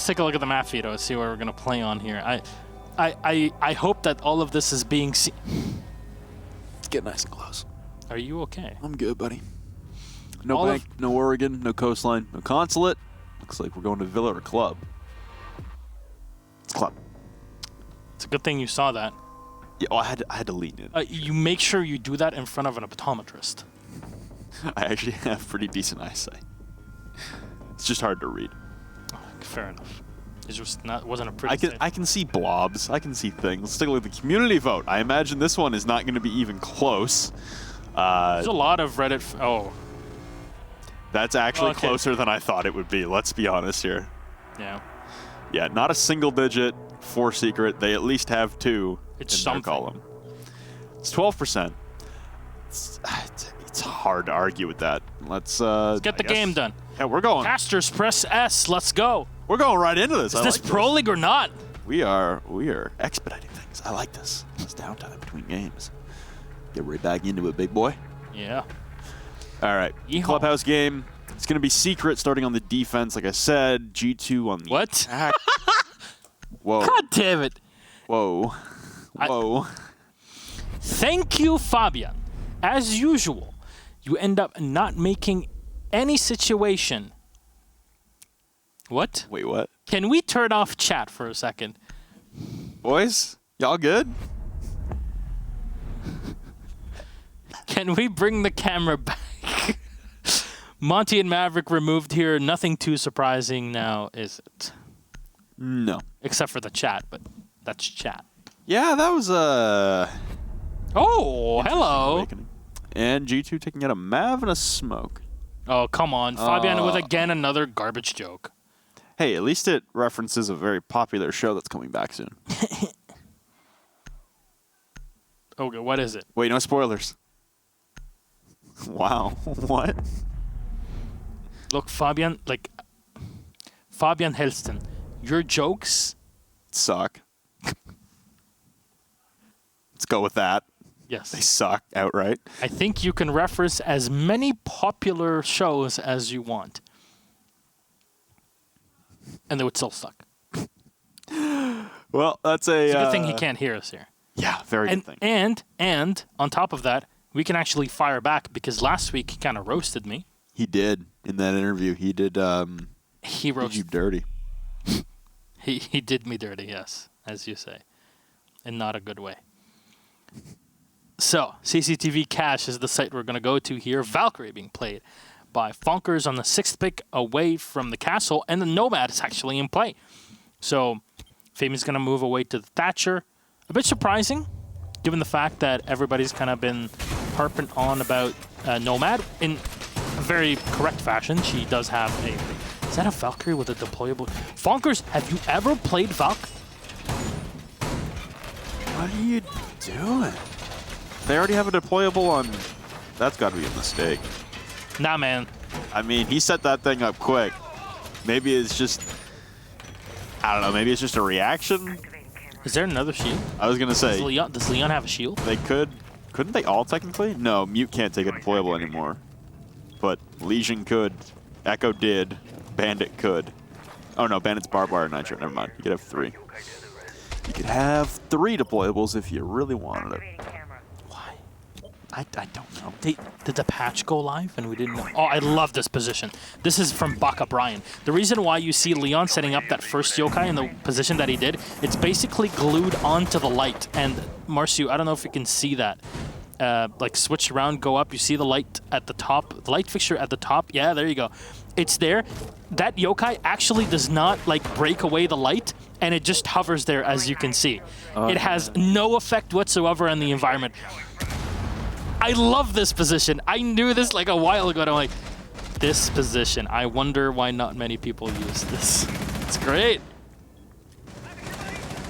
take a look at the map feed and see what we're gonna play on here. I hope that all of this is being seen. Let's get nice and close. Are you okay? I'm good, buddy. No bank, no Oregon, no coastline, no consulate. Looks like we're going to villa or club. It's club. It's a good thing you saw that. Yeah, I had to lean in. You make sure you do that in front of an optometrist. I actually have pretty decent eyesight. It's just hard to read. Fair enough. It just wasn't a pretty. I can see blobs. I can see things. Let's take a look at the community vote. I imagine this one is not going to be even close. There's a lot of Reddit. Oh. That's actually closer than I thought it would be. Let's be honest here. Yeah. Yeah, not a single digit for secret. They at least have 2 it's in their column. It's 12%. It's hard to argue with that. Let's get the game done. Yeah, we're going. Casters, press S. Let's go. We're going right into this. Is this Pro League or not? We are expediting things. I like this. This downtime between games. Get right back into it, big boy. Yeah. All right. Yeehaw. Clubhouse game. It's going to be secret starting on the defense, like I said. G2 on the attack. Whoa. God damn it. Whoa. Whoa. Thank you, Fabian. As usual, you end up not making any situation. What? Wait, what? Can we turn off chat for a second? Boys, y'all good? Can we bring the camera back? Monty and Maverick removed here. Nothing too surprising now, is it? No. Except for the chat, but that's chat. Yeah, that was Oh, hello. awakening. And G2 taking out a Mav and a Smoke. Oh, come on. Fabian with again another garbage joke. Hey, at least it references a very popular show that's coming back soon. Okay, what is it? Wait, no spoilers. Wow. What? Look, Fabian Helston, your jokes Suck. Let's go with that. Yes. They suck outright. I think you can reference as many popular shows as you want. And they would still suck. Well, that's a... It's a good thing he can't hear us here. Yeah, very good thing. And on top of that, we can actually fire back because last week he kind of roasted me. He did in that interview. He did. He roasted you dirty. He did me dirty, yes, as you say, in not a good way. So CCTV Cache is the site we're going to go to here. Valkyrie being played by Funkers on the 6th pick away from the castle, and the Nomad is actually in play. So Fabian's going to move away to the Thatcher. A bit surprising, given the fact that everybody's kind of been harping on about Nomad in a very correct fashion. She does have a... Is that a Valkyrie with a deployable... Funkers, have you ever played Valk? What are you doing? They already have a deployable on... That's got to be a mistake. Nah, man. I mean, he set that thing up quick. Maybe it's just... I don't know. Maybe it's just a reaction. Is there another shield? I was going to say... Does Leon have a shield? They could... Couldn't they all technically? No, Mute can't take a deployable anymore. But Legion could. Echo did. Bandit could. Oh no, Bandit's barbed wire nitro. Never mind. You could have 3. You could have 3 deployables if you really wanted it. Why? I don't know. Did the patch go live and we didn't know? Oh, I love this position. This is from Baka Brian. The reason why you see Leon setting up that first yokai in the position that he did, it's basically glued onto the light. And Marcio, I don't know if you can see that. Like switch around, go up. You see the light at the top, the light fixture at the top. Yeah, there you go. It's there. That yokai actually does not like break away the light, and it just hovers there, as you can see. It has no effect whatsoever on the environment. I love this position. I knew this like a while ago, and I'm like, this position. I wonder why not many people use this. It's great.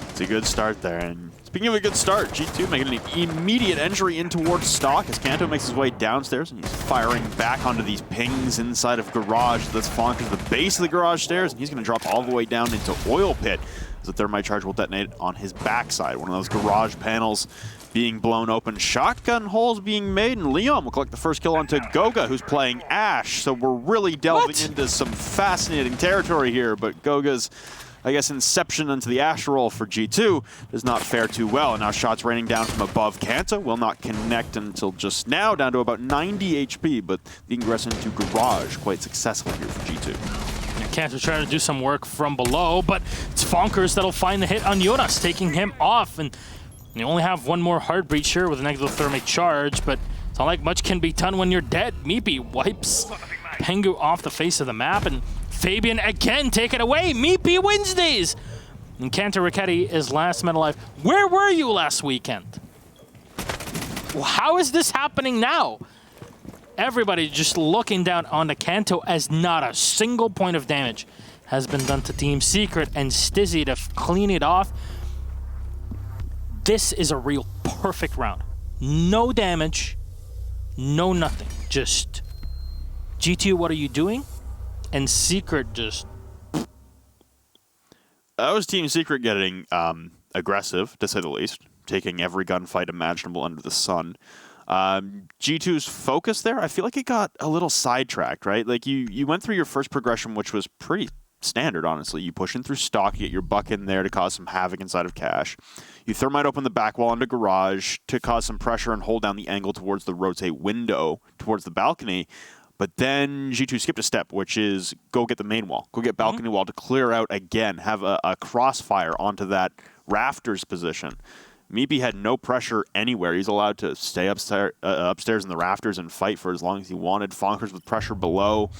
It's a good start there, and speaking of a good start, G2 making an immediate entry in towards stock as Kanto makes his way downstairs and he's firing back onto these pings inside of garage. That's falling to the base of the garage stairs, and he's going to drop all the way down into oil pit as the thermite charge will detonate on his backside. One of those garage panels being blown open. Shotgun holes being made, and Leon will collect the first kill onto Goga, who's playing Ashe. So we're really delving into some fascinating territory here, but Goga's I guess, inception into the astral for G2 does not fare too well. And now shots raining down from above. Kanto will not connect until just now, down to about 90 HP, but the ingress into Garage quite successful here for G2. Kanto trying to do some work from below, but it's Fonkers that'll find the hit on Jonas, taking him off. And you only have one more hard breach here with an exothermic charge, but it's not like much can be done when you're dead. Meepy wipes Pengu off the face of the map, and Fabian again take it away. Meepy Wednesdays! And Kanto Raketti is last man alive. Where were you last weekend? How is this happening now? Everybody just looking down onto Kanto as not a single point of damage has been done to Team Secret, and Stizzy to clean it off. This is a real perfect round. No damage, no nothing. Just G2, what are you doing? And Secret just... That was Team Secret getting aggressive, to say the least, taking every gunfight imaginable under the sun. G2's focus there, I feel like it got a little sidetracked, right? Like you went through your first progression, which was pretty standard, honestly. You push in through stock, you get your buck in there to cause some havoc inside of Cash. You thermite open the back wall into Garage to cause some pressure and hold down the angle towards the rotate window, towards the balcony. But then G2 skipped a step, which is go get the main wall. Go get balcony wall to clear out again, have a crossfire onto that rafters position. Meepy had no pressure anywhere. He's allowed to stay upstairs in the rafters and fight for as long as he wanted. Fonkers with pressure below.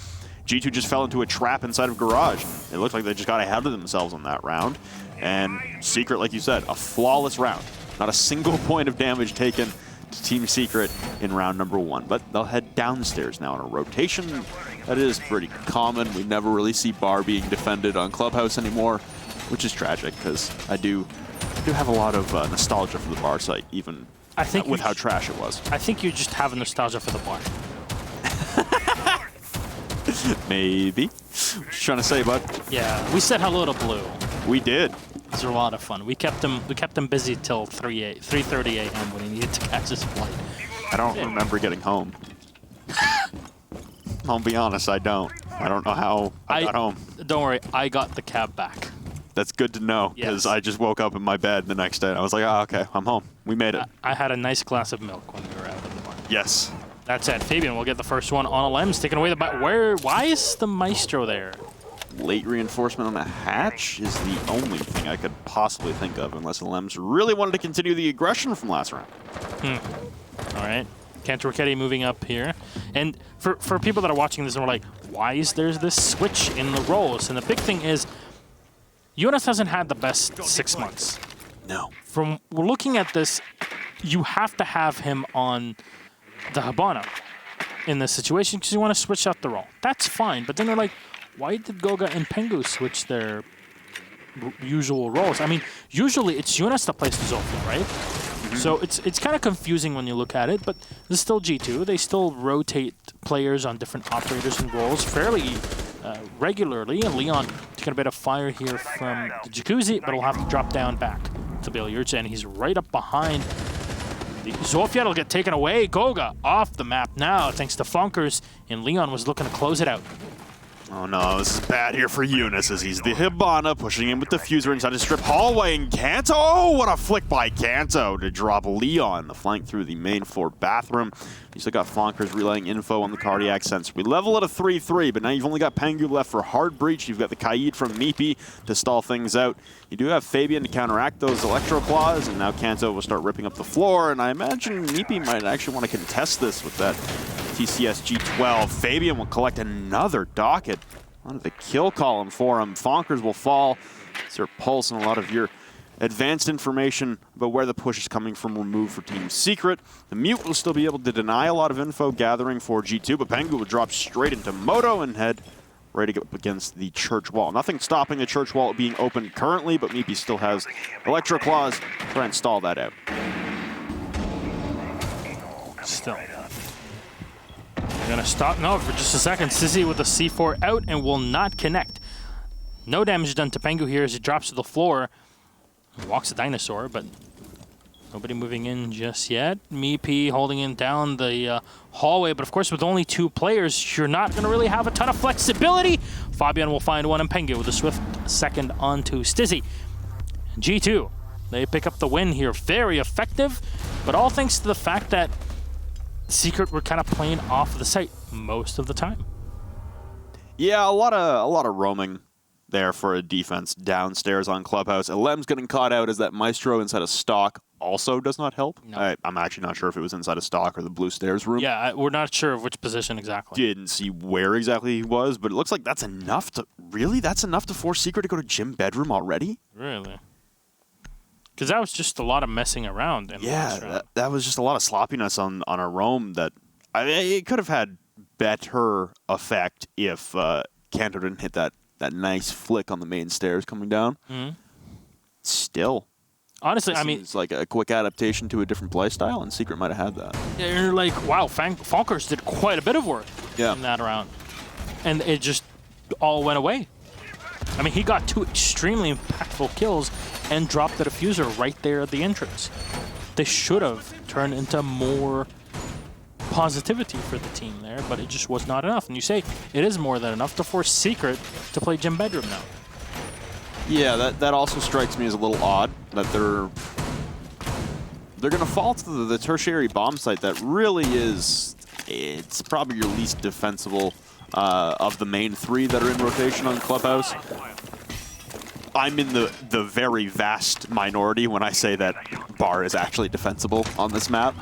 G2 just fell into a trap inside of Garage. It looked like they just got ahead of themselves on that round. And Secret, like you said, a flawless round. Not a single point of damage taken to Team Secret in round number 1. But they'll head downstairs now in a rotation. That is pretty common. We never really see bar being defended on Clubhouse anymore, which is tragic because I do have a lot of nostalgia for the bar site, even with how trash it was. I think you just have a nostalgia for the bar. Maybe. What you trying to say, bud? Yeah, we said hello to Blue. We did. These are a lot of fun. We kept him busy till 3:30 a.m. when he needed to catch his flight. I don't remember getting home. I'll be honest, I don't. I don't know how I got home. Don't worry, I got the cab back. That's good to know, because I just woke up in my bed the next day and I was like, oh, okay, I'm home. We made it. I had a nice glass of milk when we were out of the bar. Yes. That's it. Fabian will get the first one on a Lems, taking away the... Why is the Maestro there? Late reinforcement on the hatch is the only thing I could possibly think of, unless the Lems really wanted to continue the aggression from last round. All right. Kanto Raketti moving up here. And for people that are watching this and we're like, why is there this switch in the roles? And the big thing is, Jonas hasn't had the best 6 months. No. From looking at this, you have to have him on the Hibana in this situation because you want to switch out the role. That's fine, but then they're like, why did Goga and Pengu switch their usual roles? I mean, usually it's Jonas that plays the Zofia, right? So it's kind of confusing when you look at it, but this is still G2. They still rotate players on different operators and roles fairly regularly, and Leon taking a bit of fire here from the Jacuzzi, but he'll have to drop down back to Billiards, and he's right up behind the Zofia. Will get taken away. Goga off the map now, thanks to Fonkers, and Leon was looking to close it out. Oh no, this is bad here for Eunice as he's the Hibana, pushing in with Diffuser inside his strip hallway, and Kanto, oh, what a flick by Kanto to drop Leon, the flank through the main floor bathroom. You still got Fonkers relaying info on the cardiac sensor. We level at a 3-3, but now you've only got Pengu left for hard breach. You've got the Kaid from Meepy to stall things out. You do have Fabian to counteract those electro claws, and now Kanto will start ripping up the floor, and I imagine Meepy might actually want to contest this with that TCS G12. Fabian will collect another docket onto the kill column for him. Fonkers will fall. It's their pulse and a lot of your advanced information about where the push is coming from removed for Team Secret. The Mute will still be able to deny a lot of info gathering for G2, but Pengu will drop straight into Moto and head right to get up against the church wall. Nothing stopping the church wall being open currently, but Meepy still has Electro Claws to try and stall that out. Still. They're gonna stop now for just a second. Sissy with a C4 out and will not connect. No damage done to Pengu here as he drops to the floor. He walks the dinosaur, but Nobody moving in just yet. Meep holding in down the hallway, but of course with only 2 players, you're not going to really have a ton of flexibility. Fabian will find one, and Pengu with a swift second onto Stizzy. G2, they pick up the win here. Very effective, but all thanks to the fact that Secret were kind of playing off the site most of the time. Yeah, a lot of roaming there for a defense downstairs on Clubhouse. Lem's getting caught out as that Maestro inside of stock also does not help. No. I'm actually not sure if it was inside of stock or the blue stairs room. Yeah, we're not sure of which position exactly. Didn't see where exactly he was, but it looks like that's enough to... Really? That's enough to force Secret to go to gym bedroom already? Really? Because that was just a lot of messing around. In the last round. That was just a lot of sloppiness on a roam that... I mean, it could have had better effect if Kanto didn't hit that nice flick on the main stairs coming down. Mm-hmm. Still. Honestly, I mean... It's like a quick adaptation to a different play style, and Secret might have had that. Yeah, you're like, wow, Falkers did quite a bit of work in that round. And it just all went away. I mean, he got 2 extremely impactful kills and dropped the diffuser right there at the entrance. This should have turned into more positivity for the team there, but it just was not enough. And you say it is more than enough to force Secret to play gym bedroom now. Yeah, that also strikes me as a little odd that they're going to fall to the tertiary bomb site that really is, it's probably your least defensible of the main 3 that are in rotation on Clubhouse. I'm in the very vast minority when I say that bar is actually defensible on this map.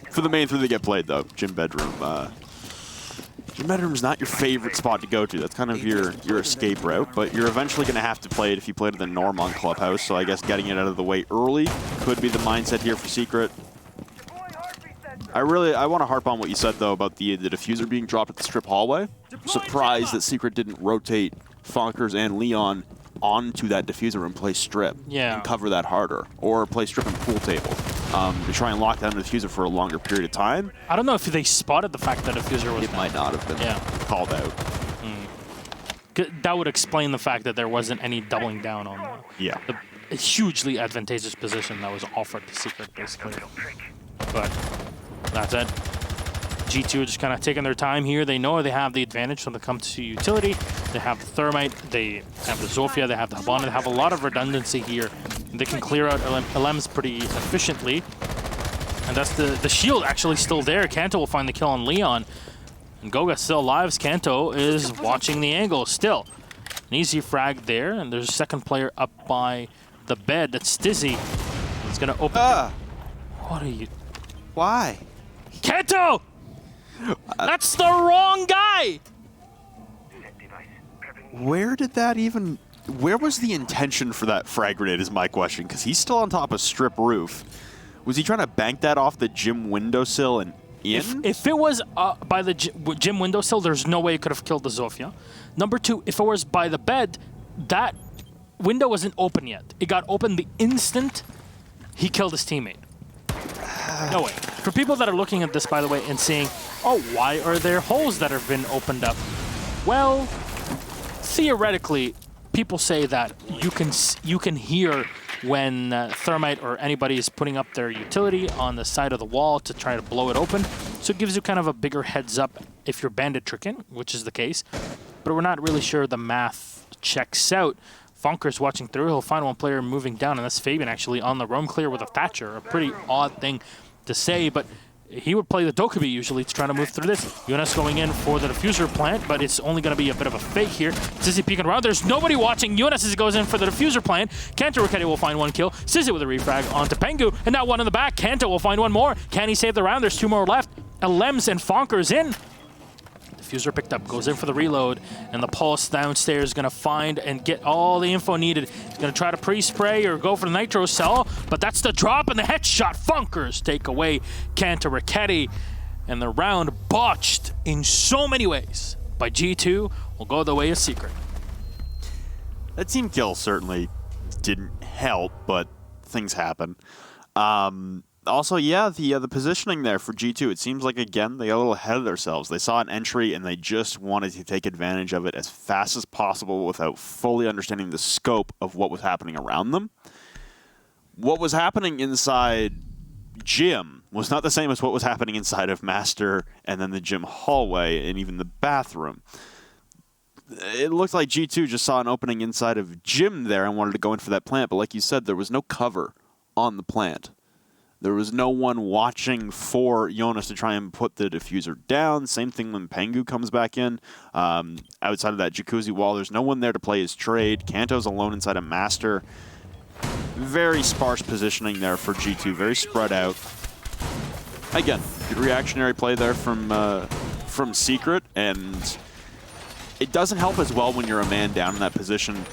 For the main 3 that get played, though, gym bedroom. Gym bedroom's not your favorite spot to go to. That's kind of your escape route, but you're eventually going to have to play it if you play to the norm on Clubhouse, so I guess getting it out of the way early could be the mindset here for Secret. I want to harp on what you said, though, about the diffuser being dropped at the strip hallway. Surprised that Secret didn't rotate Fonkers and Leon onto that diffuser and play strip and cover that harder, or play strip and pool table to try and lock down the diffuser for a longer period of time. I don't know if they spotted the fact that diffuser was... It might not have been called out. That would explain the fact that there wasn't any doubling down on the hugely advantageous position that was offered to Secret, basically. But that's it. G2 are just kind of taking their time here. They know they have the advantage when it comes to utility. They have the Thermite, they have the Zofia, they have the Habana. They have a lot of redundancy here. They can clear out LMs pretty efficiently. And that's the shield actually still there. Kanto will find the kill on Leon. And Goga still alive. Kanto is watching the angle still. An easy frag there, and there's a second player up by the bed. That's Stizzy. He's gonna open. What are you? Why? Kanto! That's the wrong guy! Where did that even... Where was the intention for that frag grenade is my question, because he's still on top of strip roof. Was he trying to bank that off the gym windowsill and in? If it was by the gym windowsill, there's no way it could have killed the Zofia. Number 2, if it was by the bed, that window wasn't open yet. It got open the instant he killed his teammate. No way. For people that are looking at this, by the way, and saying, oh, why are there holes that have been opened up? Well, theoretically, people say that you can hear when Thermite or anybody is putting up their utility on the side of the wall to try to blow it open. So it gives you kind of a bigger heads up if you're bandit tricking, which is the case. But we're not really sure the math checks out. Funker's watching through. He'll find one player moving down, and that's Fabian actually on the roam clear with a Thatcher. A pretty odd thing to say, but he would play the Dokubi usually to try to move through this. Jonas going in for the diffuser plant, but it's only going to be a bit of a fake here. Sissy peeking around. There's nobody watching. Jonas as he goes in for the diffuser plant. Kanto Ricchetti will find one kill. Sissy with a refrag onto Pengu, and now one in the back. Kanto will find one more. Can he save the round? There's 2 more left. Lems and Fonkers in. Diffuser picked up, goes in for the reload, and the Pulse downstairs is going to find and get all the info needed. He's going to try to pre-spray or go for the Nitro Cell, but that's the drop and the headshot. Funkers take away Kanto Ricchetti, and the round botched in so many ways by G2 will go the way of Secret. That team kill certainly didn't help, but things happen. Also, yeah, the positioning there for G2, it seems like, again, they got a little ahead of themselves. They saw an entry, and they just wanted to take advantage of it as fast as possible without fully understanding the scope of what was happening around them. what was happening inside gym was not the same as what was happening inside of Master and then the gym hallway and even the bathroom. It looked like G2 just saw an opening inside of gym there and wanted to go in for that plant, but like you said, there was no cover on the plant. There was no one watching for Jonas to try and put the diffuser down. Same thing when Pengu comes back in. Outside of that jacuzzi wall, there's no one there to play his trade. Kanto's alone inside a Master. Very sparse positioning there for G2, very spread out. Again, good reactionary play there from Secret, and it doesn't help as well when you're a man down in that position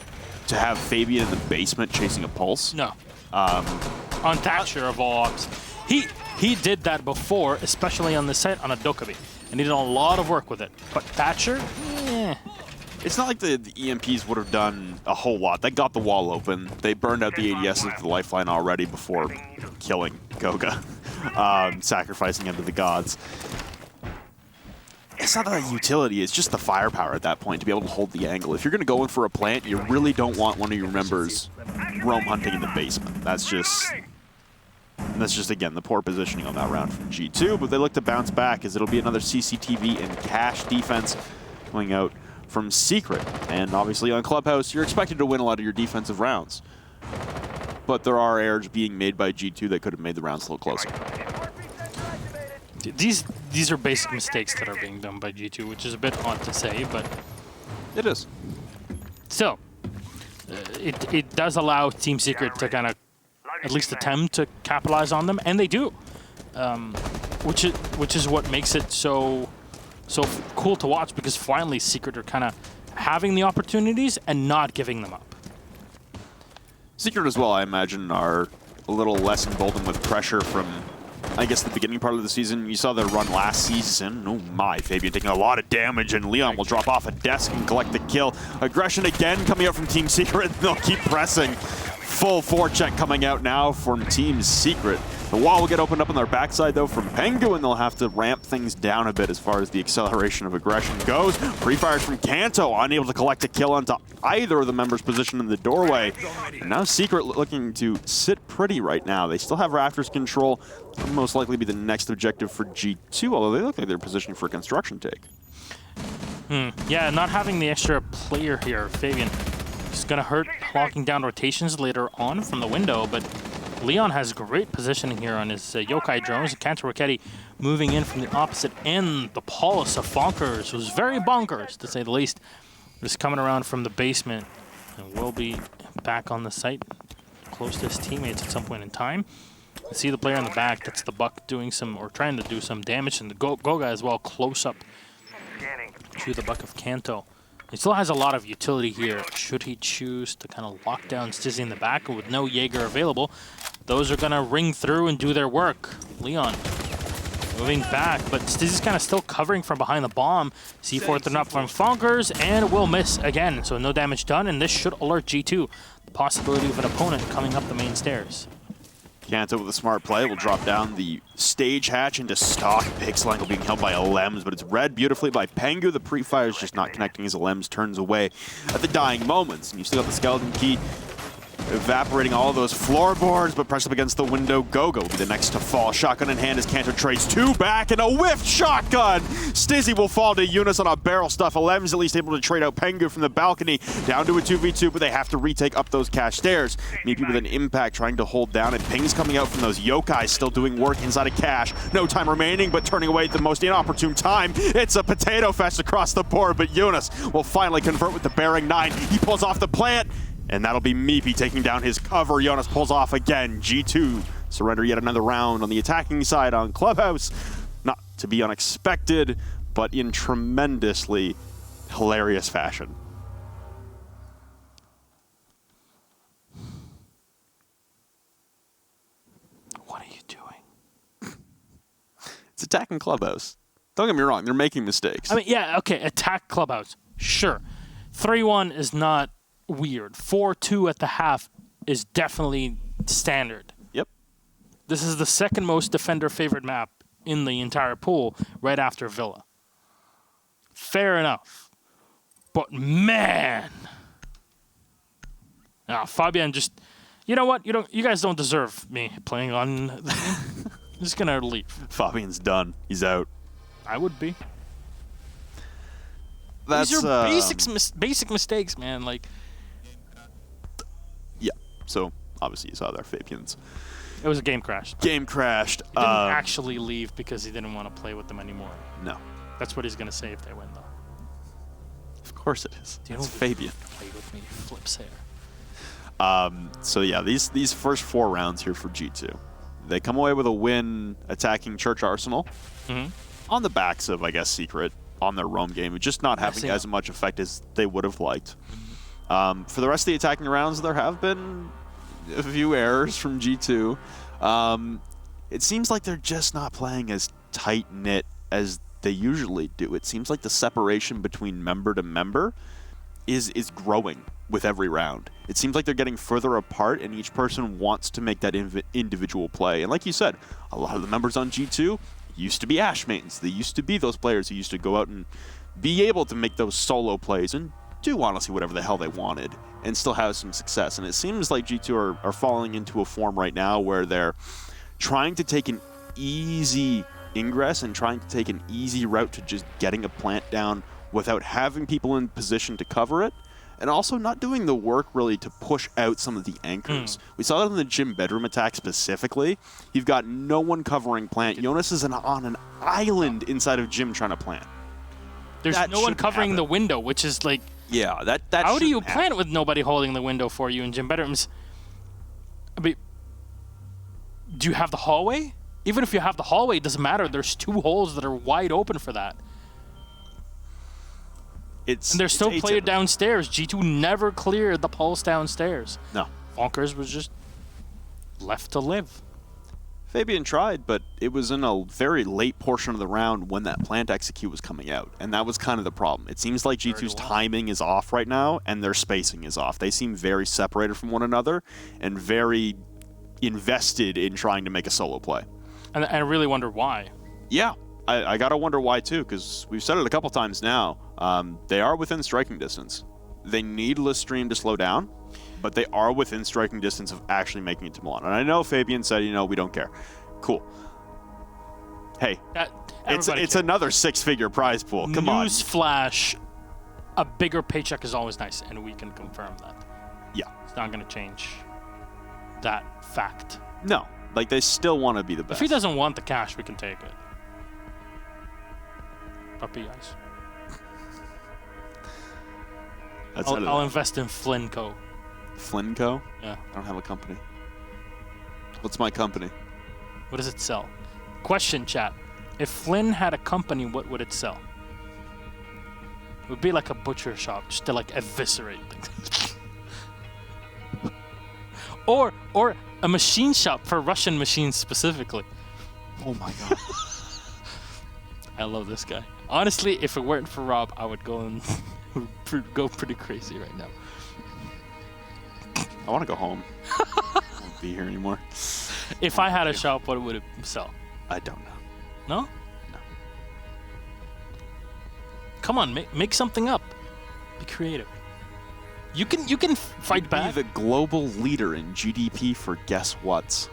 to have Fabian in the basement chasing a pulse. No. On Thatcher of all ops. He did that before, especially on the set on a Dokkaebi, and he did a lot of work with it. But Thatcher, It's not like the EMPs would have done a whole lot. They got the wall open. They burned out the ADS with the lifeline already before killing Goga, sacrificing him to the gods. It's not the utility, it's just the firepower at that point to be able to hold the angle. If you're going to go in for a plant, you really don't want one of your members roam hunting in the basement. That's just, again, the poor positioning on that round from G2, but they look to bounce back as it'll be another CCTV and cash defense coming out from Secret. And obviously on Clubhouse, you're expected to win a lot of your defensive rounds. But there are errors being made by G2 that could have made the rounds a little closer. these are basic mistakes that are being done by G2, which is a bit odd to say, but it is. Still, it does allow Team Secret to kind of at least attempt to capitalize on them, and they do, which is what makes it so cool to watch, because finally Secret are kind of having the opportunities and not giving them up. Secret as well, I imagine, are a little less emboldened with pressure from, I guess, the beginning part of the season. You saw their run last season. Oh my, Fabian taking a lot of damage, and Leon will drop off a desk and collect the kill. Aggression again coming out from Team Secret. They'll keep pressing. Full forecheck coming out now from Team Secret. The wall will get opened up on their backside, though, from Pengu, and they'll have to ramp things down a bit as far as the acceleration of aggression goes. Pre-fires from Kanto, unable to collect a kill onto either of the members positioned in the doorway. And now Secret looking to sit pretty right now. They still have Rafters control. That'll most likely be the next objective for G2, although they look like they're positioning for a construction take. Yeah, not having the extra player here, Fabian, is going to hurt locking down rotations later on from the window, but Leon has great positioning here on his yokai drones. Kanto Raketti moving in from the opposite end. The Paulus of Bonkers was very bonkers, to say the least. Just coming around from the basement, and will be back on the site, close to his teammates at some point in time. You see the player in the back, that's the Buck doing some, or trying to do some damage, and the Goga as well, close up to the Buck of Kanto. He still has a lot of utility here, should he choose to kind of lock down Stizzy in the back. With no Jaeger available, those are going to ring through and do their work. Leon moving back, but Stizzy's kind of still covering from behind the bomb. C4 thrown up from Fonkers, and will miss again, so no damage done, and this should alert G2 the possibility of an opponent coming up the main stairs. Kanto with a smart play will drop down the stage hatch into stock. Pixel angle being held by Alems, but it's read beautifully by Pengu. The pre-fire is just not connecting as Alems turns away at the dying moments. And you still got the skeleton key evaporating all of those floorboards, but pressed up against the window. Gogo will be the next to fall. Shotgun in hand as Kanto trades two back, and a whiffed shotgun. Stizzy will fall to Eunice on a barrel stuff. Alems at least able to trade out Pengu from the balcony down to a 2v2, but they have to retake up those cash stairs. Maybe with an impact trying to hold down, and pings coming out from those yokai still doing work inside of cash. No time remaining, but turning away at the most inopportune time. It's a potato fest across the board, but Eunice will finally convert with the bearing 9. He pulls off the plant, and that'll be Meepy taking down his cover. Jonas pulls off again. G2 surrender yet another round on the attacking side on Clubhouse. Not to be unexpected, but in tremendously hilarious fashion. What are you doing? It's attacking Clubhouse. Don't get me wrong, they're making mistakes. I mean, yeah, okay, attack Clubhouse, sure. 3-1 is not weird. 4-2 at the half is definitely standard. Yep. This is the second most defender favored map in the entire pool, right after Villa. Fair enough. But man, now Fabian just You know what? You guys don't deserve me playing on the game. I'm just gonna leave. Fabian's done. He's out. I would be. That's These are basic mistakes, man. Like, yeah. So obviously you saw there, Fabian's it was a game crash. game crashed. He didn't actually leave because he didn't want to play with them anymore. No. That's what he's gonna say if they win, though. Of course it is. It's Fabian. Play with me, flips hair. So yeah, these first 4 rounds here for G2, they come away with a win attacking Church Arsenal on the backs of, I guess, Secret on their roam game, just not having as much effect as they would have liked. For the rest of the attacking rounds, there have been a few errors from G2. It seems like they're just not playing as tight-knit as they usually do. It seems like the separation between member to member is growing with every round. It seems like they're getting further apart, and each person wants to make that individual play. And like you said, a lot of the members on G2 used to be Ashe mains. They used to be those players who used to go out and be able to make those solo plays and do honestly whatever the hell they wanted and still have some success. And it seems like G2 are falling into a form right now where they're trying to take an easy ingress and trying to take an easy route to just getting a plant down without having people in position to cover it, and also not doing the work really to push out some of the anchors. We saw that in the gym bedroom attack specifically. You've got no one covering plant. Jonas is on an island inside of gym trying to plant. There's no one covering the window, which is like... Yeah, that how do you plant with nobody holding the window for you in gym bedrooms? I mean, do you have the hallway? Even if you have the hallway, it doesn't matter. There's 2 holes that are wide open for that. And they're still plated downstairs. G2 never cleared the pulse downstairs. No. Bonkers was just left to live. Fabian tried, but it was in a very late portion of the round when that plant execute was coming out, and that was kind of the problem. It seems like G2's timing is off right now, and their spacing is off. They seem very separated from one another and very invested in trying to make a solo play. And I really wonder why. Yeah, I gotta wonder why too, because we've said it a couple times now. They are within striking distance. They need Listream to slow down, but they are within striking distance of actually making it to Milan. And I know Fabian said, we don't care. Cool. Hey, it's another 6-figure prize pool. Come on. Newsflash, a bigger paycheck is always nice, and we can confirm that. Yeah. It's not going to change that fact. No. Like, they still want to be the best. If he doesn't want the cash, we can take it. Puppy eyes. I'll invest in Flynnco. Flynnco? Yeah. I don't have a company. What's my company? What does it sell? Question, chat. If Flynn had a company, what would it sell? It would be like a butcher shop, just to like eviscerate things. or a machine shop for Russian machines specifically. Oh my god. I love this guy. Honestly, if it weren't for Rob, I would go and go pretty crazy right now. I want to go home. I won't be here anymore. If I had a shop, what would it sell? I don't know. No? No. Come on, make something up. Be creative. You can fight back. Be the global leader in GDP for guess what's.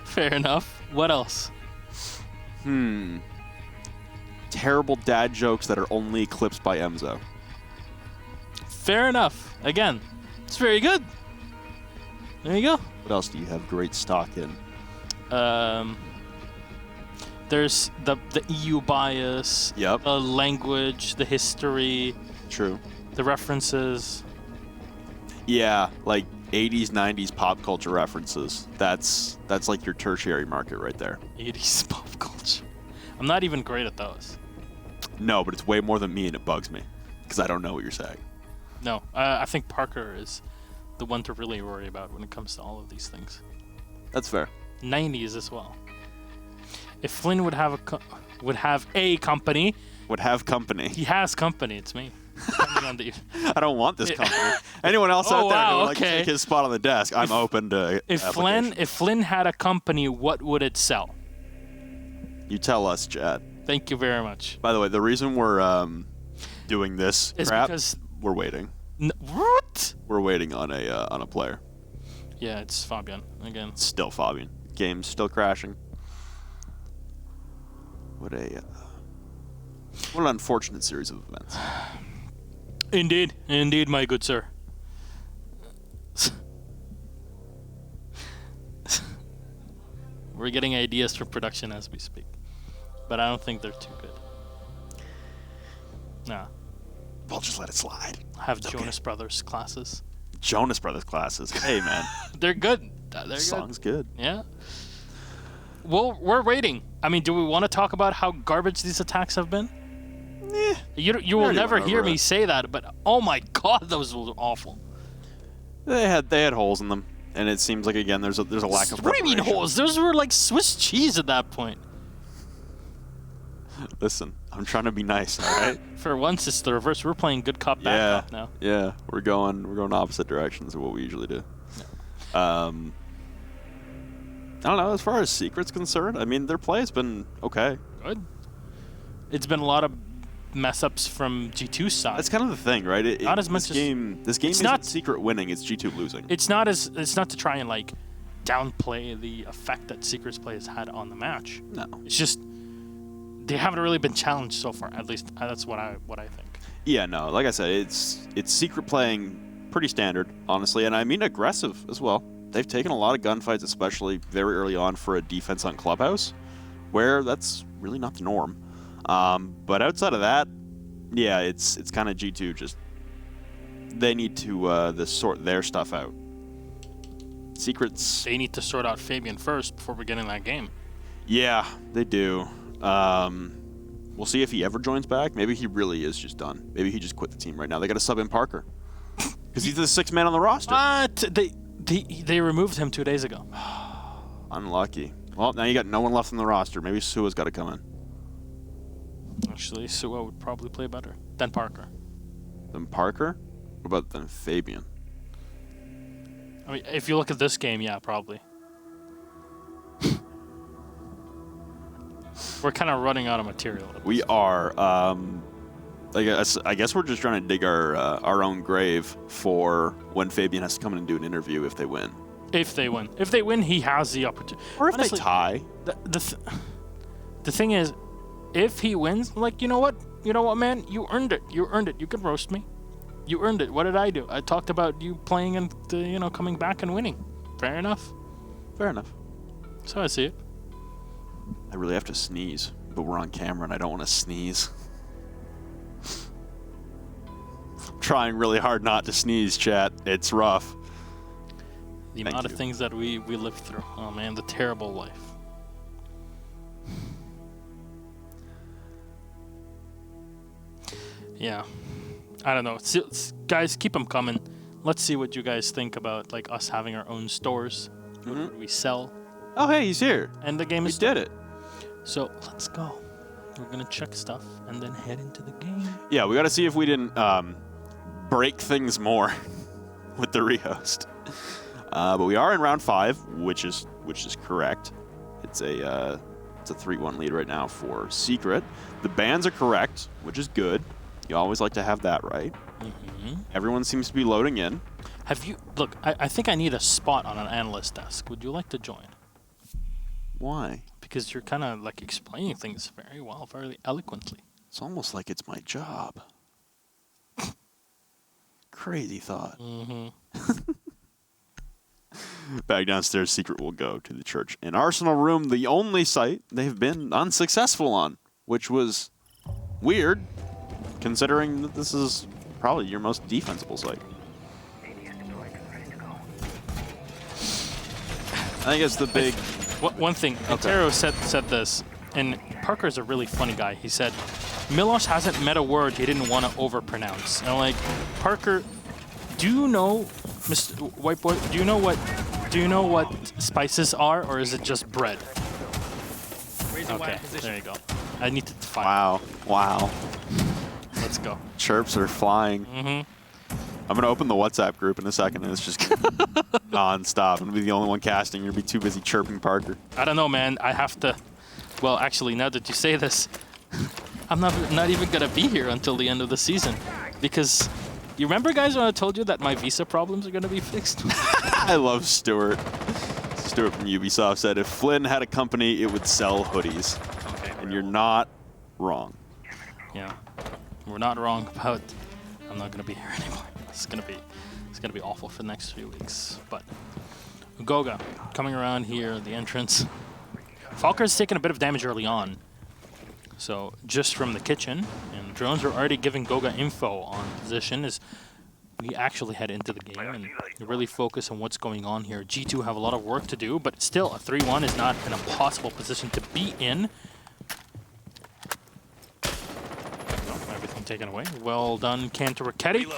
Fair enough. What else? Terrible dad jokes that are only eclipsed by Emzo. Fair enough. Again, it's very good. There you go. What else do you have great stock in? There's the EU bias. Yep. The language, the history. True. The references. Yeah, like 80s, 90s pop culture references. That's like your tertiary market right there. 80s pop culture. I'm not even great at those. No, but it's way more than me, and it bugs me because I don't know what you're saying. No, I think Parker is the one to really worry about when it comes to all of these things. That's fair. 90s as well. If Flynn would have a company. Would have company. He has company. It's me. I don't want this company. Anyone else out there who would like to take his spot on the desk? I'm open to. If Flynn had a company, what would it sell? You tell us, Chad. Thank you very much. By the way, the reason we're doing this is crap, because we're waiting. What? We're waiting on a player. Yeah, it's Fabian again. Still Fabian. Game's still crashing. What an unfortunate series of events. Indeed, my good sir. We're getting ideas for production as we speak, but I don't think they're too good. Nah. We'll just let it slide. Have Jonas Brothers classes. Jonas Brothers classes. Hey, man. They're good. They're Song's good. Yeah. Well, we're waiting. I mean, do we want to talk about how garbage these attacks have been? Eh, You will never hear me say that, but oh my god, those were awful. They had holes in them, and it seems like again there's a lack of. What do you mean preparation. holes? Those were like Swiss cheese at that point. Listen, I'm trying to be nice, all right? For once, it's the reverse. We're playing good cop, bad cop now. Yeah, we're going opposite directions of what we usually do. Yeah. I don't know. As far as Secret's concerned, I mean, their play has been okay. Good. It's been a lot of mess ups from G2's side. That's kind of the thing, right? Not as much this game isn't not Secret winning; it's G2 losing. It's not to try and like downplay the effect that Secret's play has had on the match. No, it's just they haven't really been challenged so far. At least that's what I think. Yeah, no. Like I said, it's Secret playing pretty standard, honestly, and I mean aggressive as well. They've taken a lot of gunfights, especially very early on for a defense on Clubhouse, where that's really not the norm. But outside of that, yeah, it's kind of G2 just they need to sort their stuff out. Secrets. They need to sort out Fabian first before we get in that game. Yeah, they do. We'll see if he ever joins back. Maybe he really is just done. Maybe he just quit the team right now. They got to sub in Parker because he's the sixth man on the roster. They removed him 2 days ago. Unlucky. Well, now you got no one left on the roster. Maybe Sua's got to come in. Actually, Sua would probably play better than Parker. Than Parker? What about than Fabian? I mean, if you look at this game, yeah, probably. We're kind of running out of material. We are. I guess we're just trying to dig our own grave for when Fabian has to come in and do an interview if they win. If they win, he has the opportunity. Or if honestly, they tie. The thing is, if he wins, like, you know what, man, you earned it. You can roast me. You earned it. What did I do? I talked about you playing and coming back and winning. Fair enough. So I see it. I really have to sneeze, but we're on camera and I don't want to sneeze. I'm trying really hard not to sneeze, chat. It's rough. The amount of things that we lived through. Oh man, the terrible life. Yeah. I don't know. Guys, keep them coming. Let's see what you guys think about like us having our own stores. What would we sell? Oh, hey, he's here. And the game is did it. So let's go. We're going to check stuff and then head into the game. Yeah, we got to see if we didn't break things more with the rehost. But we are in round 5, which is correct. It's a 3-1 lead right now for Secret. The bans are correct, which is good. You always like to have that right. Everyone seems to be loading in. Look, I think I need a spot on an analyst desk. Would you like to join? Why? Because you're kind of like explaining things very well, very eloquently. It's almost like it's my job. Crazy thought. Back downstairs, Secret will go to the church in Arsenal Room, the only site they've been unsuccessful on, which was weird, considering that this is probably your most defensible site. I think it's the big... One thing, Antero said this, and Parker's a really funny guy. He said, Milos hasn't met a word he didn't want to overpronounce. And I'm like, Parker, do you know, Mr. White Boy, do you know what spices are, or is it just bread? Okay, there you go. I need to find. Wow. Let's go. Chirps are flying. I'm going to open the WhatsApp group in a second, and it's just non-stop. I'm going to be the only one casting. You're going to be too busy chirping Parker. I don't know, man. I have to... Well, actually, now that you say this, I'm not even going to be here until the end of the season. Because You remember, guys, when I told you that my visa problems are going to be fixed? I love Stuart. Stuart from Ubisoft said if Flynn had a company, it would sell hoodies. Okay. And you're not wrong. Yeah, we're not wrong about. I'm not going to be here anymore. It's going to be awful for the next few weeks. But Goga coming around here, the entrance. Falker's taken a bit of damage early on. So just from the kitchen, and drones are already giving Goga info on position as we actually head into the game and really focus on what's going on here. G2 have a lot of work to do, but still a 3-1 is not an impossible position to be in. Everything taken away. Well done, Cantor Raketti.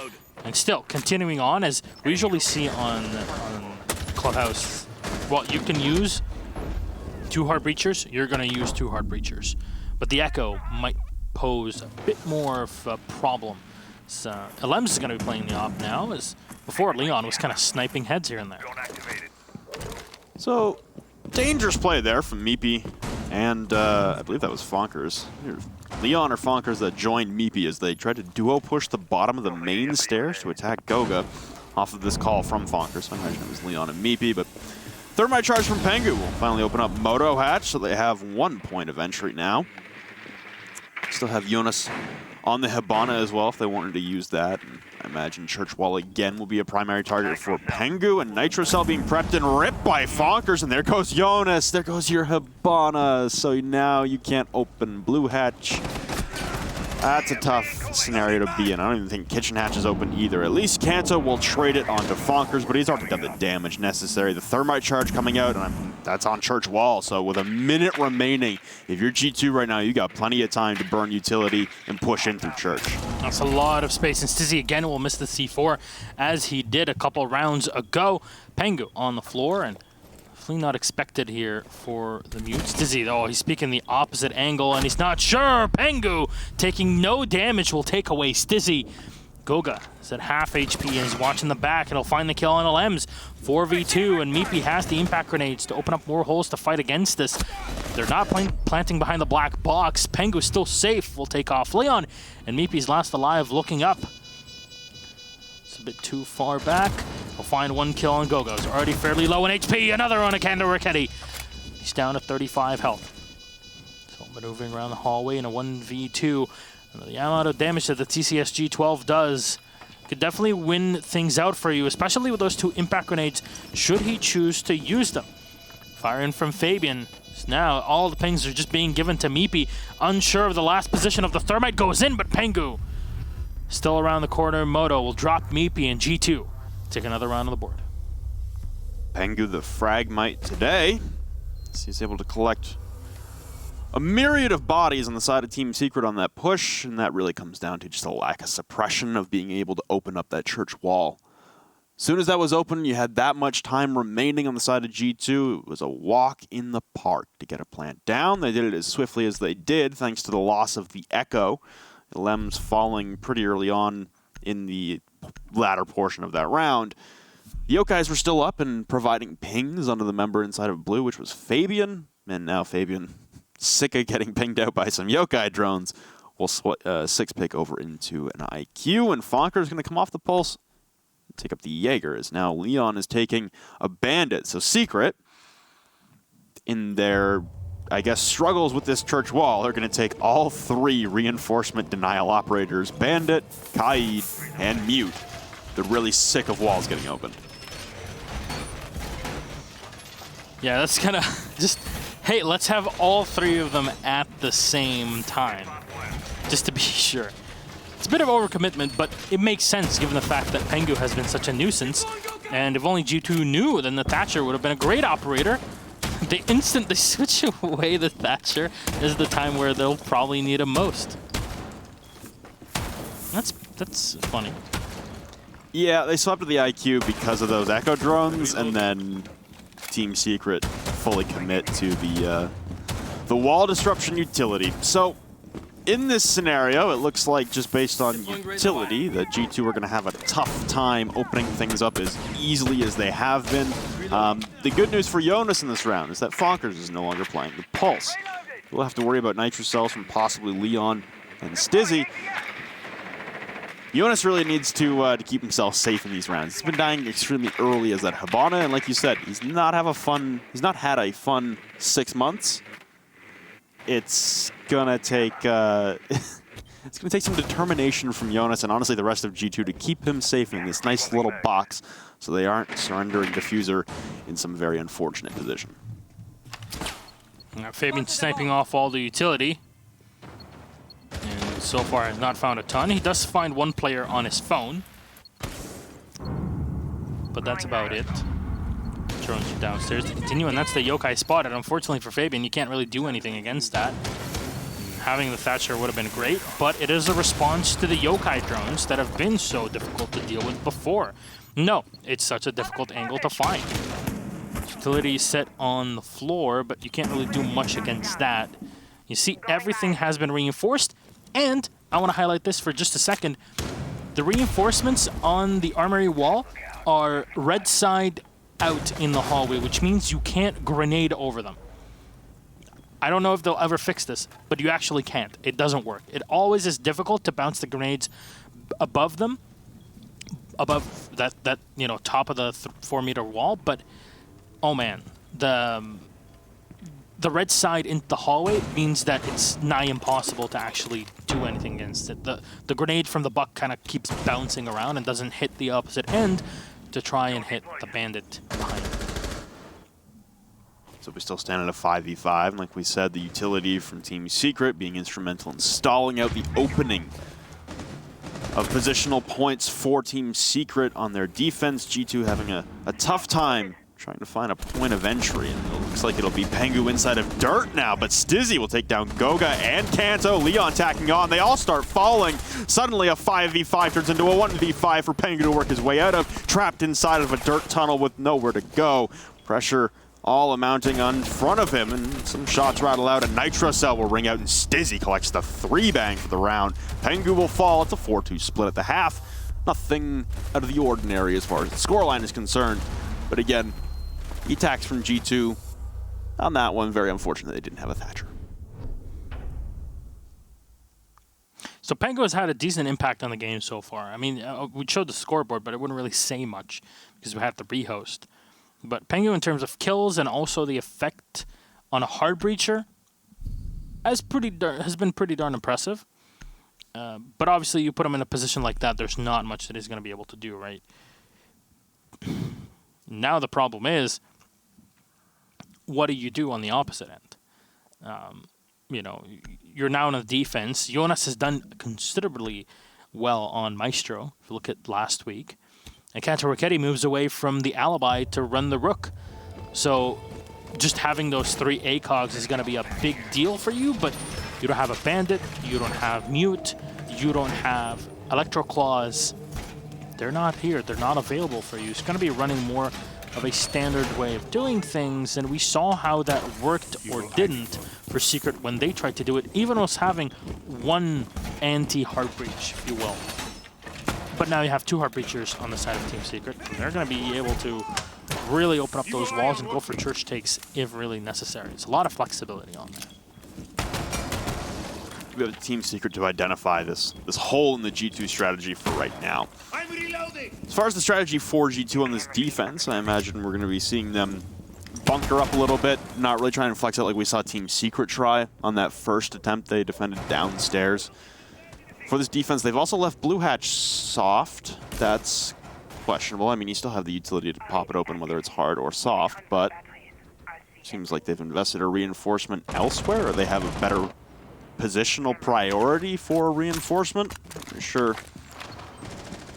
And still continuing on, as we usually see on Clubhouse. Well, you can use 2 hard breachers, you're going to use 2 hard breachers. But the Echo might pose a bit more of a problem. So, Elems is going to be playing the op now, as before Leon was kind of sniping heads here and there. So, dangerous play there from Meepy, and I believe that was Fonkers. Leon or Fonkers that joined Meepy as they tried to duo push the bottom of the main stairs to attack Goga off of this call from Fonkers. I imagine it was Leon and Meepy, but Thermite charge from Pengu will finally open up Moto Hatch, so they have 1 point of entry now. Still have Jonas on the Hibana as well if they wanted to use that. And I imagine Church Wall again will be a primary target for Pengu, and Nitro Cell being prepped and ripped by Fonkers, and there goes Jonas, there goes your Hibana, so now you can't open Blue Hatch. That's a tough scenario to be in. I don't even think Kitchen Hatch is open either. At least Kanto will trade it onto Fonkers, but he's already done the damage necessary. The Thermite charge coming out, and that's on Church Wall. So with a minute remaining, if you're G2 right now, you got plenty of time to burn utility and push in through Church. That's a lot of space, and Stizzy again will miss the C4 as he did a couple rounds ago. Pengu on the floor, and definitely not expected here for the mute. Stizzy, though, he's speaking the opposite angle, and he's not sure. Pengu taking no damage will take away Stizzy. Goga is at half HP and is watching the back, and he'll find the kill on LMs. 4v2, and Meepy has the impact grenades to open up more holes to fight against this. They're not planting behind the black box. Pengu's still safe. Will take off Leon, and Meepy's last alive looking up. It's a bit too far back. He'll find 1 kill on Goga. He's already fairly low in HP. Another on a Cantor Raketti. He's down to 35 health. So maneuvering around the hallway in a 1v2. And the amount of damage that the TCS G12 does could definitely win things out for you, especially with those 2 impact grenades, should he choose to use them. Firing from Fabian. So now all the pings are just being given to Meepy. Unsure of the last position of the Thermite goes in, but Pengu still around the corner. Moto will drop Meepy, and G2 take another round on the board. Pengu the Fragmite today. So he's able to collect a myriad of bodies on the side of Team Secret on that push, and that really comes down to just a lack of suppression of being able to open up that Church Wall. As soon as that was open, you had that much time remaining on the side of G2. It was a walk in the park to get a plant down. They did it as swiftly as they did, thanks to the loss of the Echo. Lems falling pretty early on in the latter portion of that round. The Yokais were still up and providing pings onto the member inside of Blue, which was Fabian. And now Fabian, sick of getting pinged out by some Yokai drones, will 6-pick over into an IQ. And Fonker is going to come off the pulse and take up the Jaeger, as now Leon is taking a Bandit. So Secret, in their, I guess, struggles with this Church Wall, are going to take all 3 reinforcement denial operators, Bandit, Kaid, and Mute. They're really sick of walls getting opened. Yeah, that's kind of just, hey, let's have all 3 of them at the same time, just to be sure. It's a bit of overcommitment, but it makes sense given the fact that Pengu has been such a nuisance, and if only G2 knew, then the Thatcher would have been a great operator. They instantly switch away the Thatcher is the time where they'll probably need him most. That's funny. Yeah, they swapped to the IQ because of those Echo drones, and then Team Secret fully commit to the wall disruption utility. So in this scenario, it looks like just based on utility, that G2 are going to have a tough time opening things up as easily as they have been. The good news for Jonas in this round is that Fonkers is no longer playing the Pulse. We'll have to worry about Nitro Cells from possibly Leon and Stizzy. Jonas really needs to keep himself safe in these rounds. He's been dying extremely early as that Hibana, and like you said, he's not had a fun 6 months. It's gonna take it's gonna take some determination from Jonas and honestly the rest of G2 to keep him safe in this nice little box, so they aren't surrendering Diffuser in some very unfortunate position. Now, Fabian sniping off all the utility. And so far has not found a ton. He does find one player on his phone. But that's about it. Drones you downstairs to continue, and that's the yokai spotted. Unfortunately for Fabian, you can't really do anything against that. Having the Thatcher would have been great, but it is a response to the yokai drones that have been so difficult to deal with before. No, it's such a difficult angle to find. Utility set on the floor, but you can't really do much against that. You see, everything has been reinforced, and I want to highlight this for just a second. The reinforcements on the armory wall are red side out in the hallway, which means you can't grenade over them. I don't know if they'll ever fix this, but you actually can't. It doesn't work. It always is difficult to bounce the grenades above them, above that top of the 4-meter wall, but oh man, the red side in the hallway means that it's nigh impossible to actually do anything against it. The grenade from the buck kind of keeps bouncing around and doesn't hit the opposite end to try and hit the bandit behind. So we still stand at a 5v5, and like we said, the utility from Team Secret being instrumental in stalling out the opening of positional points for Team Secret on their defense. G2 having a tough time trying to find a point of entry, and it looks like it'll be Pengu inside of Dirt now, but Stizzy will take down Goga and Kanto. Leon tacking on. They all start falling. Suddenly a 5v5 turns into a 1v5 for Pengu to work his way out of, trapped inside of a dirt tunnel with nowhere to go. Pressure all amounting in front of him, and some shots rattle out. A Nitro Cell will ring out, and Stizzy collects the 3-bang for the round. Pengu will fall. It's a 4-2 split at the half. Nothing out of the ordinary as far as the scoreline is concerned. But again, attacks from G2 on that one. Very unfortunate they didn't have a Thatcher. So Pengu has had a decent impact on the game so far. I mean, we showed the scoreboard, but it wouldn't really say much because we had the rehost. But Pengu, in terms of kills and also the effect on a hard breacher, has been pretty darn impressive. But obviously, you put him in a position like that, there's not much that he's going to be able to do, right? Now the problem is, what do you do on the opposite end? You're now on the defense. Jonas has done considerably well on Maestro, if you look at last week. And Kanto Ricchetti moves away from the alibi to run the Rook. So just having those 3 ACOGs is going to be a big deal for you, but you don't have a Bandit, you don't have Mute, you don't have Electro Claws. They're not here. They're not available for you. It's going to be running more of a standard way of doing things, and we saw how that worked or didn't for Secret when they tried to do it, even was having 1 anti-heart breach, if you will. But now you have 2 heart breachers on the side of Team Secret. They're going to be able to really open up those walls and go for church takes if really necessary. It's a lot of flexibility on that. We have Team Secret to identify this hole in the G2 strategy for right now. As far as the strategy for G2 on this defense, I imagine we're going to be seeing them bunker up a little bit, not really trying to flex out like we saw Team Secret try on that first attempt. They defended downstairs. For this defense, they've also left Blue Hatch soft. That's questionable. I mean, you still have the utility to pop it open, whether it's hard or soft, but seems like they've invested a reinforcement elsewhere, or they have a better positional priority for reinforcement. I'm not sure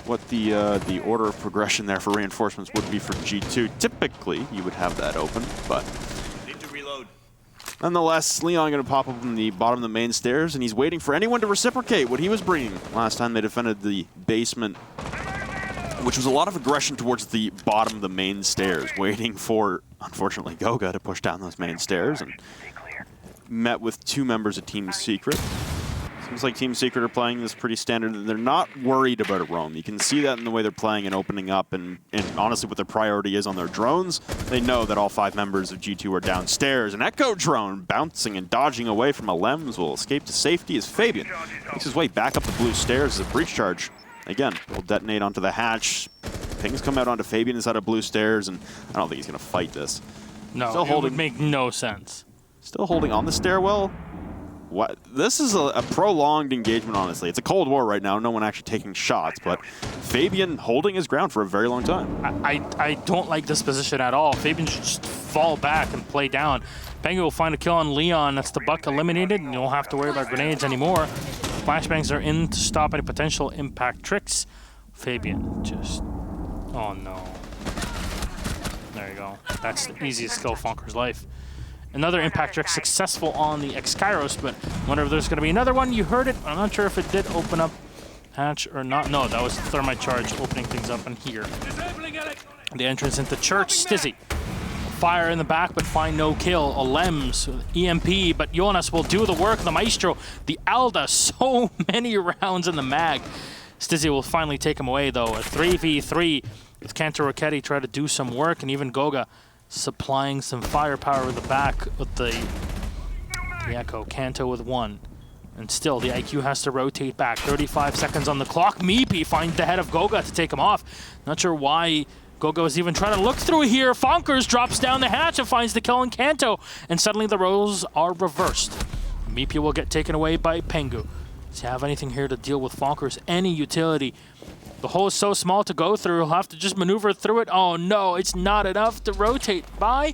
what the order of progression there for reinforcements would be for G2. Typically, you would have that open, but need to reload. Nonetheless, Leon going to pop up on the bottom of the main stairs, and he's waiting for anyone to reciprocate what he was bringing last time they defended the basement, which was a lot of aggression towards the bottom of the main stairs, waiting for, unfortunately, Goga to push down those main stairs, and met with 2 members of Team Secret. Seems like Team Secret are playing this pretty standard, and they're not worried about a roam. You can see that in the way they're playing and opening up, and honestly what their priority is on their drones. They know that all 5 members of G2 are downstairs. An Echo drone bouncing and dodging away from a Lems will escape to safety as Fabian makes his way back up the blue stairs as a breach charge again, will detonate onto the hatch. Pings come out onto Fabian inside of blue stairs, and I don't think he's going to fight this. No, Still it holding, would make no sense. Still holding on the stairwell. What? This is a prolonged engagement, honestly. It's a Cold War right now, no one actually taking shots, but Fabian holding his ground for a very long time. I don't like this position at all. Fabian should just fall back and play down. Pengu will find a kill on Leon. That's the buck eliminated, and you don't have to worry about grenades anymore. Flashbangs are in to stop any potential impact tricks. Fabian just... Oh no. There you go. That's the easiest kill of Fonker's life. Another impact trick successful on the X-Kairos, but I wonder if there's going to be another one. You heard it. I'm not sure if it did open up hatch or not. No, that was Thermite Charge opening things up in here. The entrance into church. Stizzy. Fire in the back, but find no kill. A Lems, EMP, but Jonas will do the work. The Maestro, the Alda, so many rounds in the mag. Stizzy will finally take him away, though. A 3v3 with Kanto Rocchetti try to do some work, and even Goga supplying some firepower in the back with the Echo. Kanto with 1. And still, the IQ has to rotate back. 35 seconds on the clock. Meepy finds the head of Goga to take him off. Not sure why Goga was even trying to look through here. Fonkers drops down the hatch and finds the kill in Kanto. And suddenly the roles are reversed. Meepy will get taken away by Pengu. Does he have anything here to deal with Fonkers? Any utility? The hole is so small to go through, he'll have to just maneuver through it. Oh no, it's not enough to rotate by.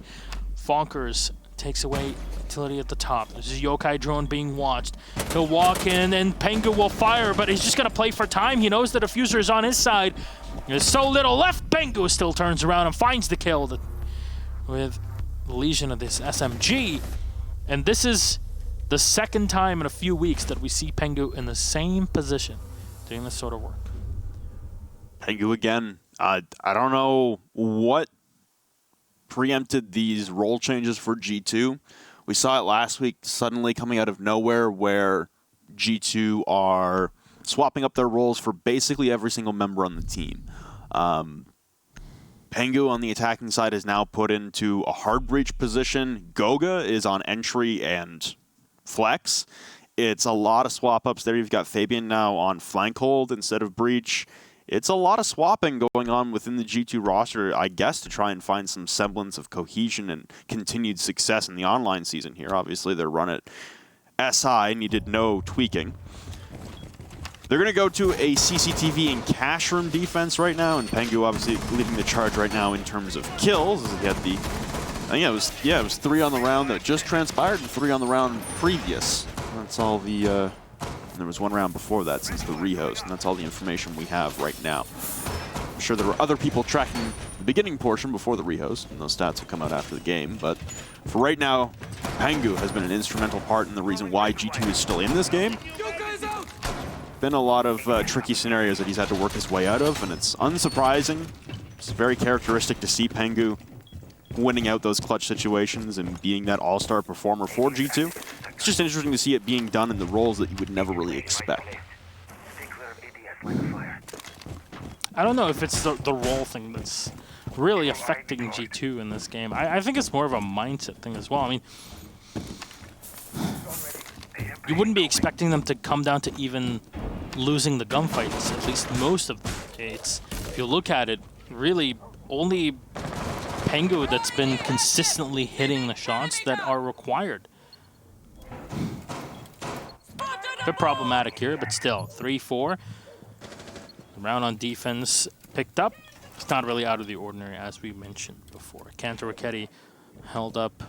Fonkers takes away utility at the top. This is Yokai drone being watched. He'll walk in and Pengu will fire, but he's just gonna play for time. He knows the diffuser is on his side. There's so little left. Pengu still turns around and finds the kill with the lesion of this SMG. And this is the second time in a few weeks that we see Pengu in the same position doing this sort of work. Pengu again. I don't know what preempted these role changes for G2. We saw it last week suddenly coming out of nowhere where G2 are swapping up their roles for basically every single member on the team. Pengu on the attacking side is now put into a hard breach position. Goga is on entry and flex. It's a lot of swap ups there. You've got Fabian now on flank hold instead of breach. It's a lot of swapping going on within the G2 roster, I guess, to try and find some semblance of cohesion and continued success in the online season here. Obviously, their run at SI needed no tweaking. They're going to go to a CCTV and cash room defense right now, and Pengu obviously leading the charge right now in terms of kills. As he had the, it was 3 on the round that just transpired and 3 on the round previous. That's all the. There was 1 round before that since the rehost, and that's all the information we have right now. I'm sure there were other people tracking the beginning portion before the rehost, and those stats will come out after the game. But for right now, Pengu has been an instrumental part in the reason why G2 is still in this game. Been a lot of tricky scenarios that he's had to work his way out of, and it's unsurprising. It's very characteristic to see Pengu winning out those clutch situations and being that all-star performer for G2. It's just interesting to see it being done in the roles that you would never really expect. I don't know if it's the role thing that's really affecting G2 in this game. I think it's more of a mindset thing as well. I mean, you wouldn't be expecting them to come down to even losing the gunfights, at least most of them. If you look at it, really only Pengu that's been consistently hitting the shots that are required. A bit problematic here, but still, 3-4. Round on defense picked up. It's not really out of the ordinary, as we mentioned before. Kanto Rocchetti held up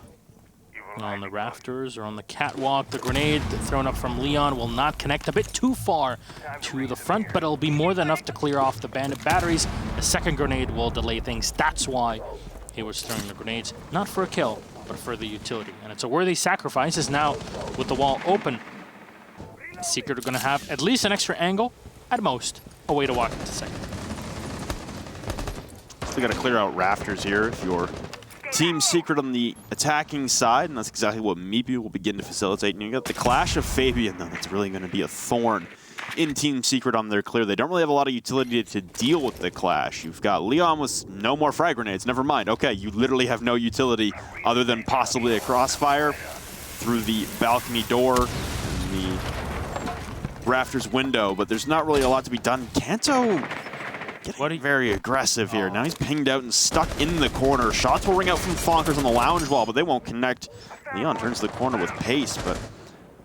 on the rafters or on the catwalk. The grenade thrown up from Leon will not connect, a bit too far to the front, but it'll be more than enough to clear off the bandit batteries. A second grenade will delay things. That's why he was throwing the grenades, not for a kill, but for the utility. And it's a worthy sacrifice, as now with the wall open, Secret are going to have at least an extra angle, at most, a way to walk into second. Still got to clear out rafters here if you're Team Secret on the attacking side, and that's exactly what Meepy will begin to facilitate. And you got the clash of Fabian, though, that's really going to be a thorn in Team Secret on their clear. They don't really have a lot of utility to deal with the clash. You've got Leon with no more frag grenades. Never mind. Okay, you literally have no utility other than possibly a crossfire through the balcony door. And the Rafters window, but there's not really a lot to be done. Kanto getting very aggressive here. Now he's pinged out and stuck in the corner. Shots will ring out from Fonkers on the lounge wall, but they won't connect. Leon turns the corner with pace, but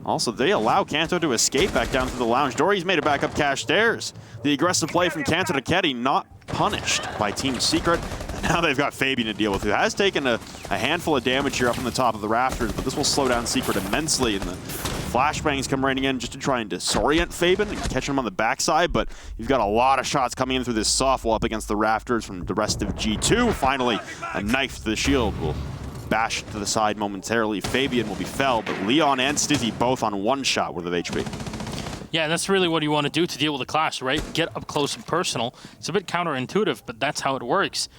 also they allow Kanto to escape back down through the lounge door. He's made it back up cash stairs. The aggressive play from Kanto to Ketty not punished by Team Secret. And now they've got Fabian to deal with, who has taken a handful of damage here up on the top of the rafters, but this will slow down Secret immensely, and the flashbangs come raining in just to try and disorient Fabian and catch him on the backside, but you've got a lot of shots coming in through this softwall up against the rafters from the rest of G2. Finally, a knife to the shield will bash to the side momentarily. Fabian will be felled, but Leon and Stizzy both on one shot worth of HP. Yeah, that's really what you want to do to deal with a clash, right? Get up close and personal. It's a bit counterintuitive, but that's how it works.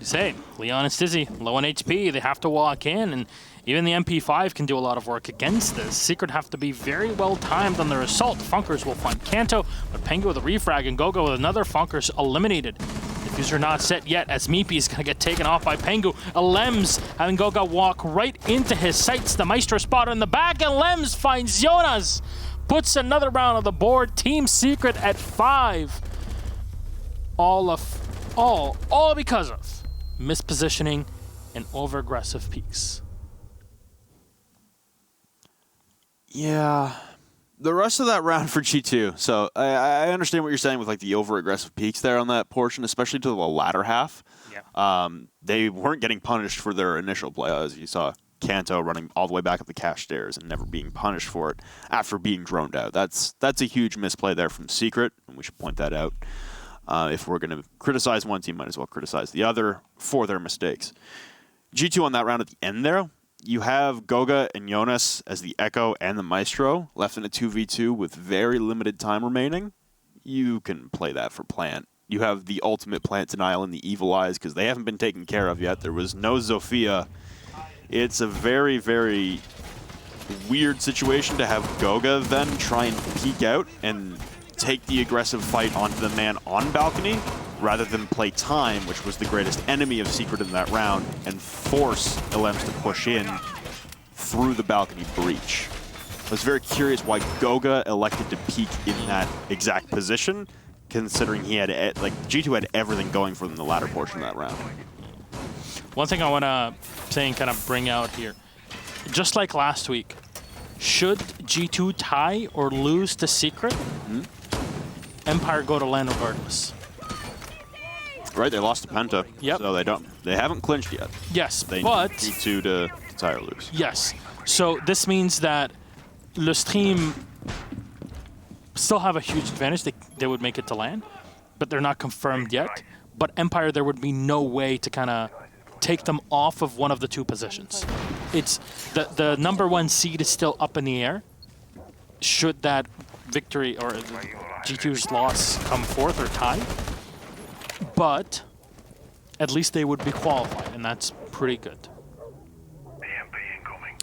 You say, Leon and Stizzy, low on HP, they have to walk in, and even the MP5 can do a lot of work against this. Secret have to be very well timed on their assault. Funkers will find Kanto, but Pengu with a refrag and Gogo with another. Funkers eliminated. Diffuser not set yet, as Meepy is going to get taken off by Pengu. Lems having Gogo walk right into his sights. The Maestro spot in the back, and Lems finds Jonas. Puts another round on the board. Team Secret at 5. All because of mispositioning and over-aggressive peaks. Yeah, the rest of that round for G2. So I understand what you're saying with like the over-aggressive peaks there on that portion, especially to the latter half. Yeah. They weren't getting punished for their initial play, as you saw Kanto running all the way back up the cash stairs and never being punished for it after being droned out. That's a huge misplay there from Secret, and we should point that out. If we're going to criticize one team, might as well criticize the other for their mistakes. G2 on that round at the end there, you have Goga and Jonas as the Echo and the Maestro left in a 2v2 with very limited time remaining. You can play that for plant. You have the ultimate plant denial in the Evil Eyes because they haven't been taken care of yet. There was no Zofia. It's a very, very weird situation to have Goga then try and peek out and take the aggressive fight onto the man on balcony rather than play time, which was the greatest enemy of Secret in that round, and force Elems to push in through the balcony breach. I was very curious why Goga elected to peek in that exact position, considering he had, like, G2 had everything going for them in the latter portion of that round. One thing I want to say and kind of bring out here, just like last week, should G2 tie or lose to Secret, Empire go to land regardless. Right, they lost to Penta, yep. So they haven't clinched yet. Yes, they but need G2 to tie or lose. Yes, so this means that Le Stream still have a huge advantage. They would make it to land, but they're not confirmed yet. But Empire, there would be no way to kind of take them off of one of the two positions. It's the number 1 seed is still up in the air. Should that victory or G2's loss come forth or tie, but at least they would be qualified, and that's pretty good.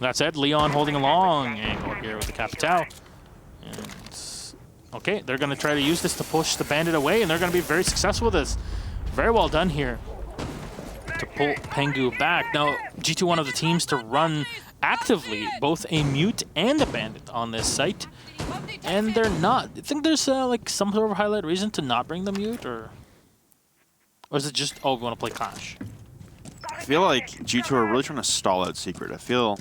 That said, Leon holding a long angle here with the Capitao. And okay, they're going to try to use this to push the Bandit away, and they're going to be very successful with this. Very well done here to pull Pengu back. Now, G2 one of the teams to run actively both a Mute and a Bandit on this site, and they're not. I think there's like some sort of highlight reason to not bring the Mute, or is it just, oh, we want to play Clash? I feel like G2 are really trying to stall out Secret. I feel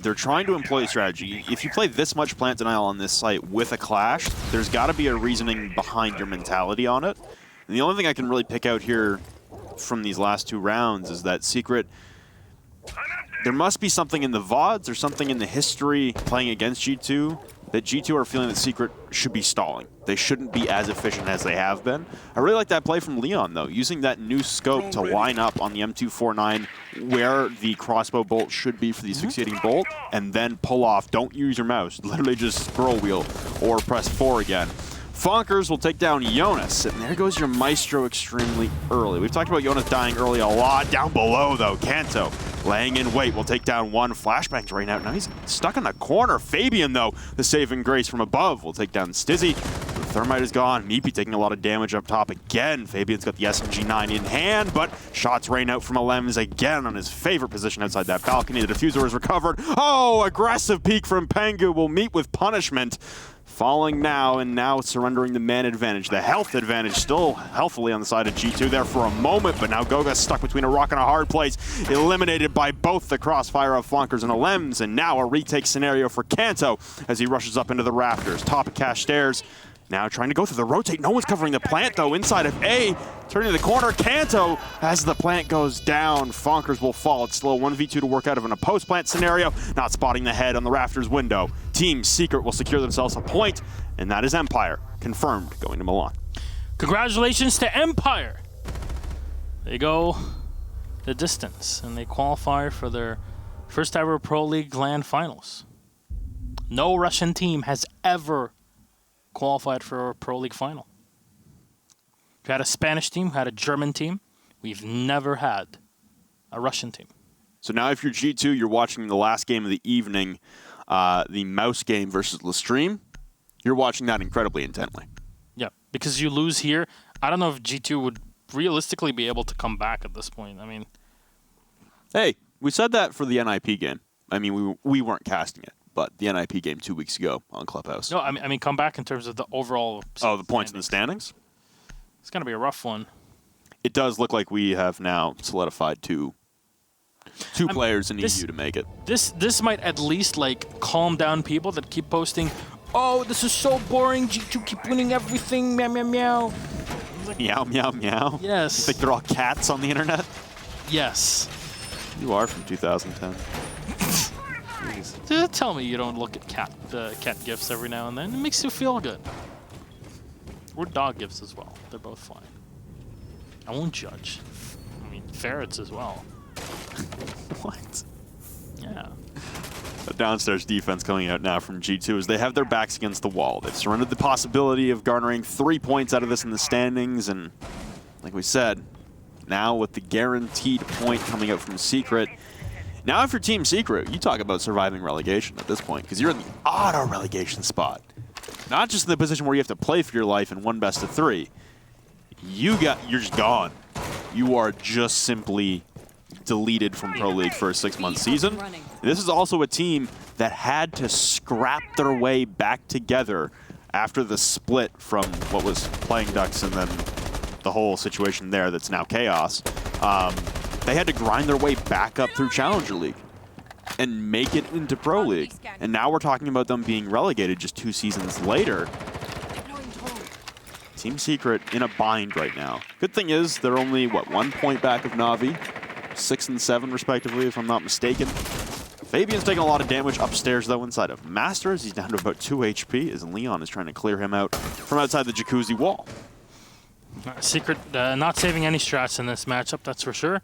they're trying to employ a strategy. If you play this much plant denial on this site with a Clash, there's got to be a reasoning behind your mentality on it. And the only thing I can really pick out here from these last 2 rounds is that Secret, there must be something in the VODs or something in the history playing against G2 that G2 are feeling that Secret should be stalling. They shouldn't be as efficient as they have been. I really like that play from Leon, though, using that new scope to line up on the M249 where the crossbow bolt should be for the succeeding bolt, and then pull off. Don't use your mouse. Literally just scroll wheel or press 4 again. Fonkers will take down Jonas, and there goes your Maestro extremely early. We've talked about Jonas dying early a lot. Down below, though, Kanto laying in wait will take down one. Flashbangs right out. Now he's stuck in the corner. Fabian, though, the saving grace from above, will take down Stizzy. The Thermite is gone. Meepy taking a lot of damage up top again. Fabian's got the SMG9 in hand, but shots rain out from Elems again on his favorite position outside that balcony. The diffuser is recovered. Oh, aggressive peek from Pengu will meet with punishment. falling now, and now surrendering the man advantage. The health advantage still healthily on the side of G2 there for a moment, but now Goga's stuck between a rock and a hard place, eliminated by both the crossfire of Flunkers and Alems, and now a retake scenario for Kanto as he rushes up into the rafters. Top of Cash stairs, now trying to go through the rotate. No one's covering the plant, though, inside of A. Turning the corner, Kanto, as the plant goes down, Fonkers will fall. It's still a 1v2 to work out of in a post-plant scenario, not spotting the head on the rafters window. Team Secret will secure themselves a point, and that is Empire, confirmed going to Milan. Congratulations to Empire. They go the distance, and they qualify for their first ever Pro League LAN finals. No Russian team has ever qualified for a Pro League final. We had a Spanish team, had a German team. We've never had a Russian team. So now if you're G2, you're watching the last game of the evening, the Mouse game versus Lestream. You're watching that incredibly intently. Yeah, because you lose here. I don't know if G2 would realistically be able to come back at this point. I mean, hey, we said that for the NIP game. I mean, we weren't casting it, but the NIP game 2 weeks ago on Clubhouse. No, I mean come back in terms of the overall. Oh, the points in the standings? It's going to be a rough one. It does look like we have now solidified two players in EU to make it. This might at least like calm down people that keep posting, "Oh, this is so boring. G2 keep winning everything. Meow meow meow." Like, meow meow meow. Yes. You think they're all cats on the internet? Yes. You are from 2010. Tell me you don't look at cat gifs every now and then. It makes you feel good. Or dog gifs as well. They're both fine. I won't judge. I mean, ferrets as well. What? Yeah. A downstairs defense coming out now from G2 as they have their backs against the wall. They've surrendered the possibility of garnering 3 points out of this in the standings, and like we said, now with the guaranteed point coming out from Secret. Now if you're Team Secret, you talk about surviving relegation at this point, because you're in the auto relegation spot. Not just in the position where you have to play for your life in 1 best-of-3. You're just gone. You are just simply deleted from Pro League for a 6-month season. This is also a team that had to scrap their way back together after the split from what was Playing Ducks and then the whole situation there that's now chaos. They had to grind their way back up through Challenger League and make it into Pro League. And now we're talking about them being relegated just 2 seasons later. Team Secret in a bind right now. Good thing is they're only, what, 1 point back of Na'Vi? 6 and 7 respectively, if I'm not mistaken. Fabian's taking a lot of damage upstairs, though, inside of Masters. He's down to about 2 HP as Leon is trying to clear him out from outside the jacuzzi wall. Secret not saving any strats in this matchup, that's for sure.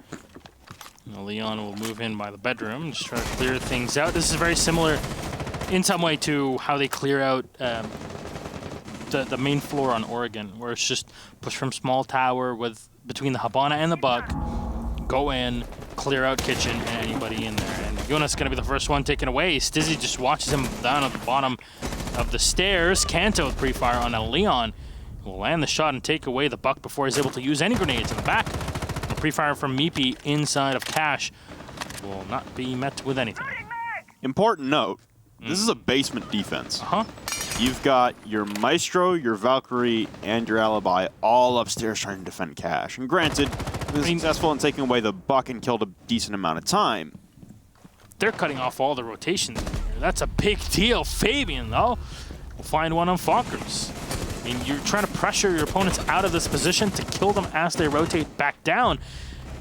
Leon will move in by the bedroom, just try to clear things out. This is very similar in some way to how they clear out the main floor on Oregon, where it's just push from small tower with between the Habana and the Buck, go in, clear out kitchen, and anybody in there. And Yuna's going to be the first one taken away. Stizzy just watches him down at the bottom of the stairs. Kanto with pre-fire on a Leon. Will land the shot and take away the Buck before he's able to use any grenades in the back. A pre-fire from Meepy inside of Cash will not be met with anything. Important note, this is a basement defense. Uh-huh. You've got your Maestro, your Valkyrie, and your Alibi all upstairs trying to defend Cash. And granted, they're successful in taking away the Buck and killed a decent amount of time. They're cutting off all the rotations in here. That's a big deal. Fabian, though, will find one on Fonkers. I mean, you're trying to pressure your opponents out of this position to kill them as they rotate back down.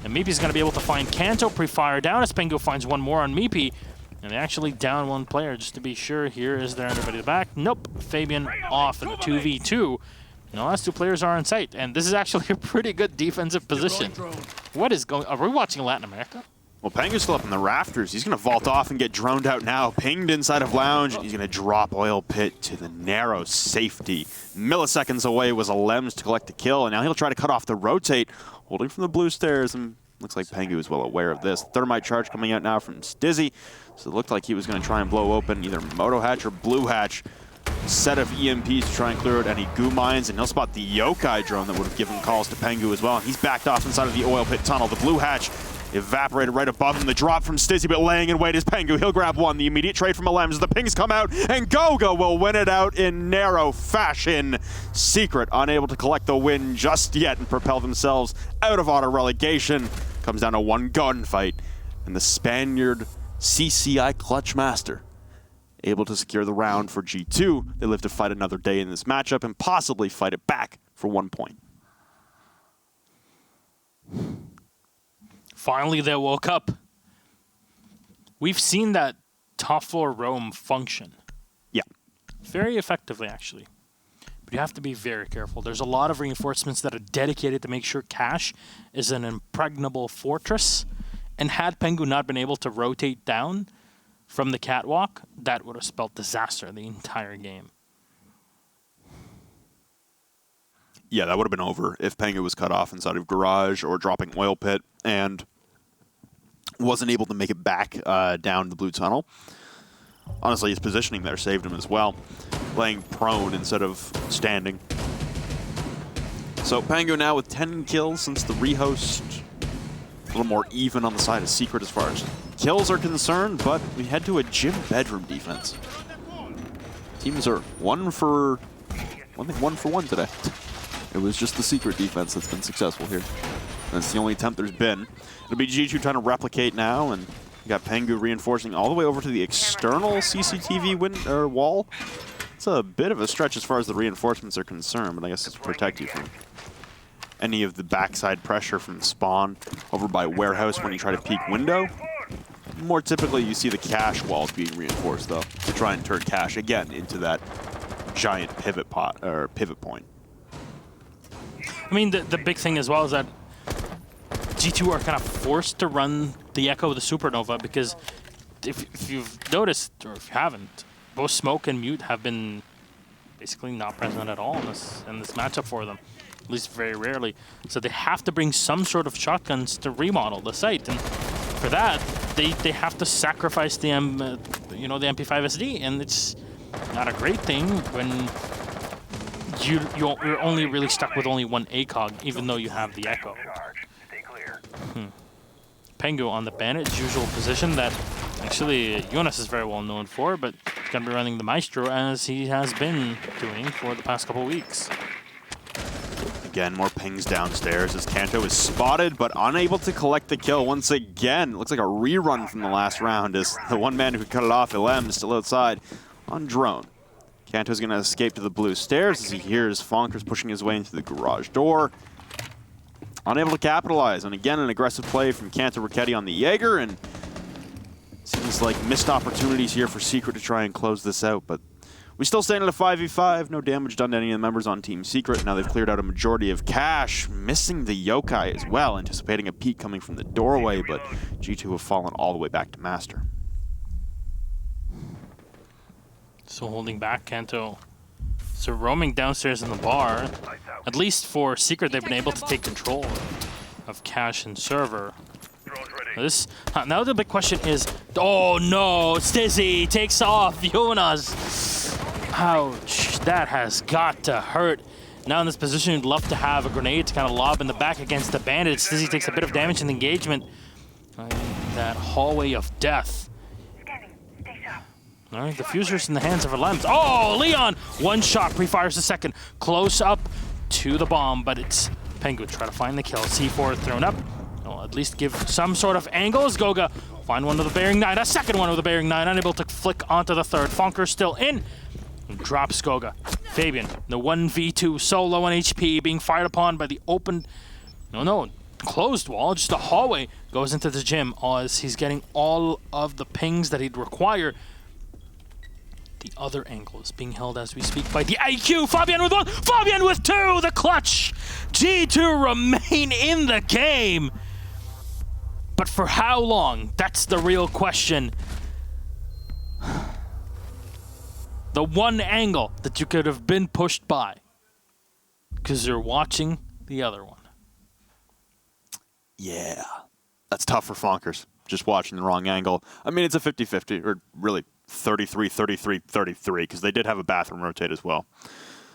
And Meepy's going to be able to find Kanto pre-fire down as Pengu finds one more on Meepy. And they actually down one player just to be sure here. Is there anybody back? Nope. Fabian off in the 2v2. The last 2 players are in sight. And this is actually a pretty good defensive position. What is going on? Are we watching Latin America? Well, Pengu's still up in the rafters. He's going to vault off and get droned out now. Pinged inside of Lounge, and he's going to drop Oil Pit to the narrow safety. Milliseconds away was Alems to collect the kill, and now he'll try to cut off the rotate, holding from the blue stairs, and looks like Pengu is well aware of this. Thermite charge coming out now from Stizzy, so it looked like he was going to try and blow open either Moto Hatch or Blue Hatch. Set of EMPs to try and clear out any goo mines, and he'll spot the Yokai drone that would have given calls to Pengu as well, and he's backed off inside of the Oil Pit tunnel. The Blue Hatch evaporated right above him. The drop from Stizzy, but laying in wait is Pengu. He'll grab one. The immediate trade from Alems. The pings come out, and Goga will win it out in narrow fashion. Secret unable to collect the win just yet and propel themselves out of auto relegation. Comes down to one gunfight, and the Spaniard CCI Clutch Master able to secure the round for G2. They live to fight another day in this matchup and possibly fight it back for 1 point. Finally, they woke up. We've seen that top floor roam function. Yeah. Very effectively, actually. But you have to be very careful. There's a lot of reinforcements that are dedicated to make sure Cash is an impregnable fortress. And had Pengu not been able to rotate down from the catwalk, that would have spelled disaster the entire game. Yeah, that would have been over if Pengu was cut off inside of Garage or dropping Oil Pit and wasn't able to make it back down the blue tunnel. Honestly, his positioning there saved him as well, laying prone instead of standing. So Pengu now with 10 kills since the rehost. A little more even on the side of Secret as far as kills are concerned, but we head to a gym bedroom defense. Teams are one for one today. It was just the Secret defense that's been successful here. That's the only attempt there's been. It'll be G2 trying to replicate now, and you got Pengu reinforcing all the way over to the external CCTV wall. It's a bit of a stretch as far as the reinforcements are concerned, but I guess it's to protect you from any of the backside pressure from spawn over by warehouse when you try to peek window. More typically, you see the cache walls being reinforced, though, to try and turn cache again into that giant pivot point. I mean, the big thing as well is that G2 are kind of forced to run the Echo of the Supernova because if you've noticed, or if you haven't, both Smoke and Mute have been basically not present at all in this matchup for them, at least very rarely. So they have to bring some sort of shotguns to remodel the site, and for that they have to sacrifice the the MP5SD, and it's not a great thing when you're only really stuck with only one ACOG, even though you have the Echo. Pengu on the Bandit's usual position that actually Jonas is very well known for, but he's going to be running the Maestro as he has been doing for the past couple weeks. Again, more pings downstairs as Kanto is spotted but unable to collect the kill once again. It looks like a rerun from the last round as the one man who cut it off, Ilem, still outside on drone. Kanto's going to escape to the blue stairs as he hears Fonkers pushing his way into the garage door. Unable to capitalize, and again an aggressive play from Kanto Ricchetti on the Jaeger, and seems like missed opportunities here for Secret to try and close this out, but we still stand at a 5v5, no damage done to any of the members on Team Secret. Now they've cleared out a majority of cash, missing the yokai as well, anticipating a peek coming from the doorway, but G2 have fallen all the way back to Master. So holding back Kanto. So roaming downstairs in the bar, at least for Secret, they've been able to take control of cache and server. Now the big question is, oh no, Stizzy takes off Jonas. Ouch, that has got to hurt. Now in this position, you'd love to have a grenade to kind of lob in the back against the bandit. Stizzy takes a bit of damage in the engagement. That hallway of death. All right, the fuser's in the hands of Alems. Oh, Leon! One shot, pre-fires the second. Close up to the bomb, but it's Pengu try to find the kill. C4 thrown up. I'll at least give some sort of angles. Goga find one with a bearing 9. A second one with a bearing 9. Unable to flick onto the third. Fonker still in. Drops Goga. Fabian, the 1v2 solo on HP, being fired upon by the open... closed wall, just a hallway. Goes into the gym as he's getting all of the pings that he'd require. The other angle is being held as we speak by the IQ. Fabian with 1, Fabian with 2, the clutch. G2 remain in the game. But for how long? That's the real question. The one angle that you could have been pushed by because you're watching the other one. Yeah, that's tough for Fonkers, just watching the wrong angle. I mean, it's a 50-50, or really 33-33-33, because they did have a bathroom rotate as well.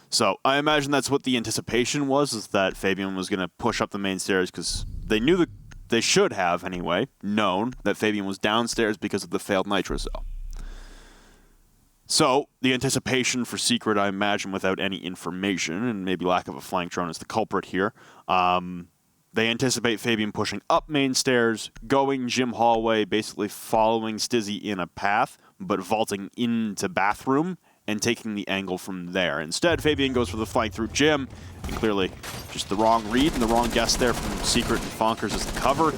So I imagine that's what the anticipation was, is that Fabian was going to push up the main stairs, because they knew the they should have anyway, known that Fabian was downstairs because of the failed Nitro Cell. So, the anticipation for Secret, I imagine, without any information, and maybe lack of a flank drone is the culprit here, they anticipate Fabian pushing up main stairs, going gym hallway, basically following Stizzy in a path, but vaulting into bathroom and taking the angle from there. Instead, Fabian goes for the flank through gym, and clearly just the wrong read and the wrong guess there from Secret and Fonkers as the cover.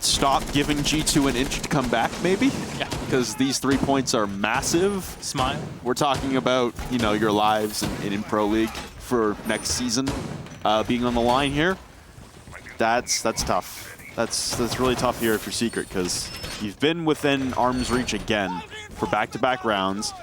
Stop giving G2 an inch to come back, maybe? Yeah. Because these 3 points are massive. Smile. We're talking about, you know, your lives in Pro League for next season being on the line here. That's tough. That's really tough here if you're Secret, because you've been within arm's reach again for back-to-back rounds.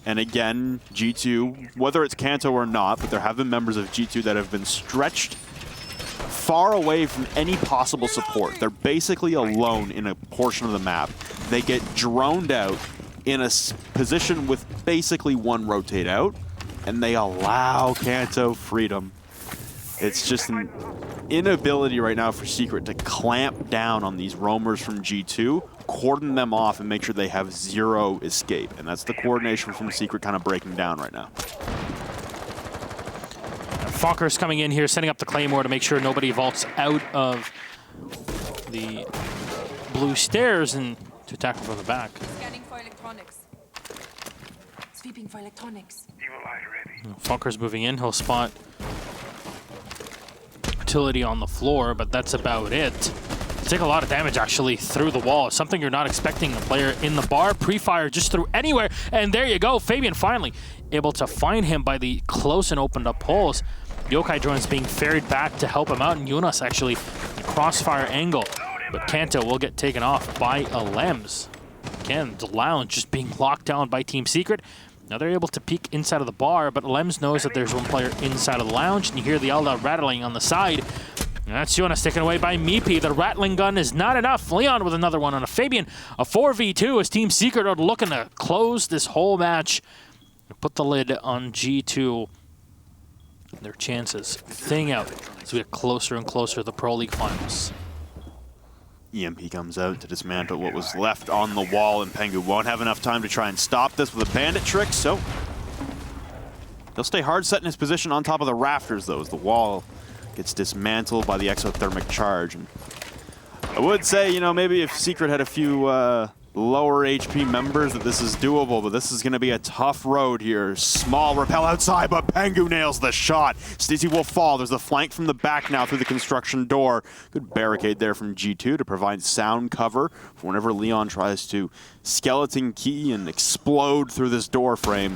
And again, G2, whether it's Kanto or not, but there have been members of G2 that have been stretched far away from any possible support. They're basically alone in a portion of the map. They get droned out in a position with basically one rotate out, and they allow Kanto freedom. It's just an inability right now for Secret to clamp down on these roamers from G2, cordon them off, and make sure they have zero escape. And that's the coordination from Secret kind of breaking down right now. Fonkers coming in here, setting up the Claymore to make sure nobody vaults out of the blue stairs and to attack from the back. Scanning for electronics. Sweeping for electronics. Fonkers moving in, he'll spot utility on the floor, but that's about it. Take a lot of damage actually through the wall. Something you're not expecting. A player in the bar, pre-fire just through anywhere, and there you go. Fabian finally able to find him by the close and opened up holes. Yokai drones being ferried back to help him out, and Jonas actually crossfire angle, but Kanto will get taken off by a Lems. Again, the lounge just being locked down by Team Secret. Now they're able to peek inside of the bar, but Lems knows that there's one player inside of the lounge, and you hear the Elda rattling on the side. And that's Jonas taken away by Meepy. The rattling gun is not enough. Leon with another one on a Fabian. A 4v2 as Team Secret are looking to close this whole match and put the lid on G2. Their chances thinning out as we get closer and closer to the Pro League Finals. EMP comes out to dismantle what was left on the wall, and Pengu won't have enough time to try and stop this with a bandit trick, so he'll stay hard set in his position on top of the rafters, though, as the wall gets dismantled by the exothermic charge. And I would say, you know, maybe if Secret had a few lower HP members, that this is doable, but this is going to be a tough road here. Small repel outside, but Pengu nails the shot. Stizzy will fall. There's the flank from the back now through the construction door. Good barricade there from G2 to provide sound cover for whenever Leon tries to skeleton key and explode through this door frame.